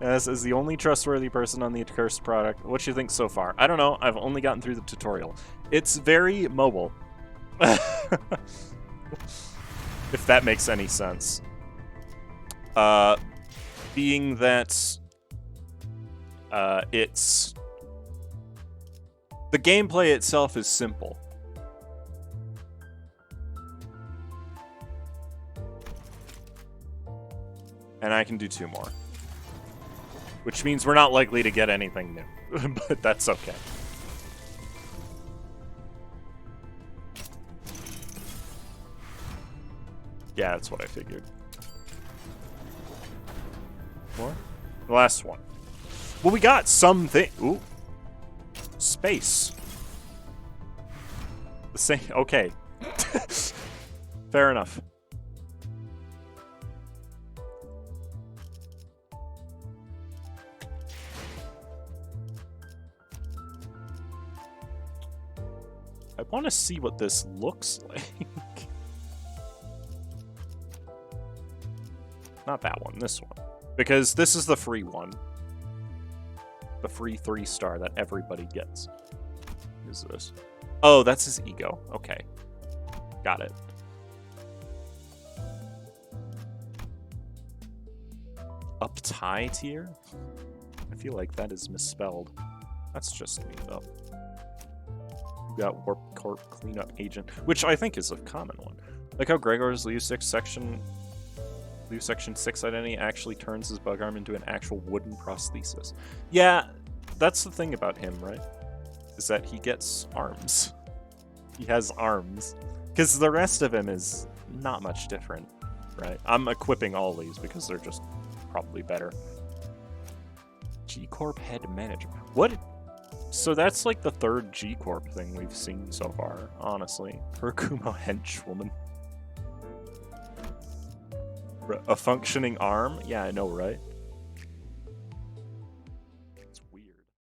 As is the only trustworthy person on the accursed product. What do you think so far? I don't know. I've only gotten through the tutorial. It's very mobile. If that makes any sense. Being that it's... The gameplay itself is simple. And I can do 2 more. Which means we're not likely to get anything new. But that's okay. Yeah, that's what I figured. More? The last one. Well, we got something. Ooh. Space. The same. Okay. Fair enough. I want to see what this looks like. Not that one, this one. Because this is the free one. The free 3-star that everybody gets. What is this? Oh, that's his ego. Okay. Got it. Uptight here? I feel like that is misspelled. That's just me, though. We got Warp Corp Cleanup Agent, which I think is a common one. Like how Gregor's Leave Section 6 identity actually turns his bug arm into an actual wooden prosthesis. Yeah, that's the thing about him, right? Is that he gets arms. He has arms. Because the rest of him is not much different, right? I'm equipping all these because they're just probably better. G-Corp Head Manager. What? So that's like the third G-Corp thing we've seen so far, honestly. Kurkumo Henchwoman. A functioning arm? Yeah, I know, right?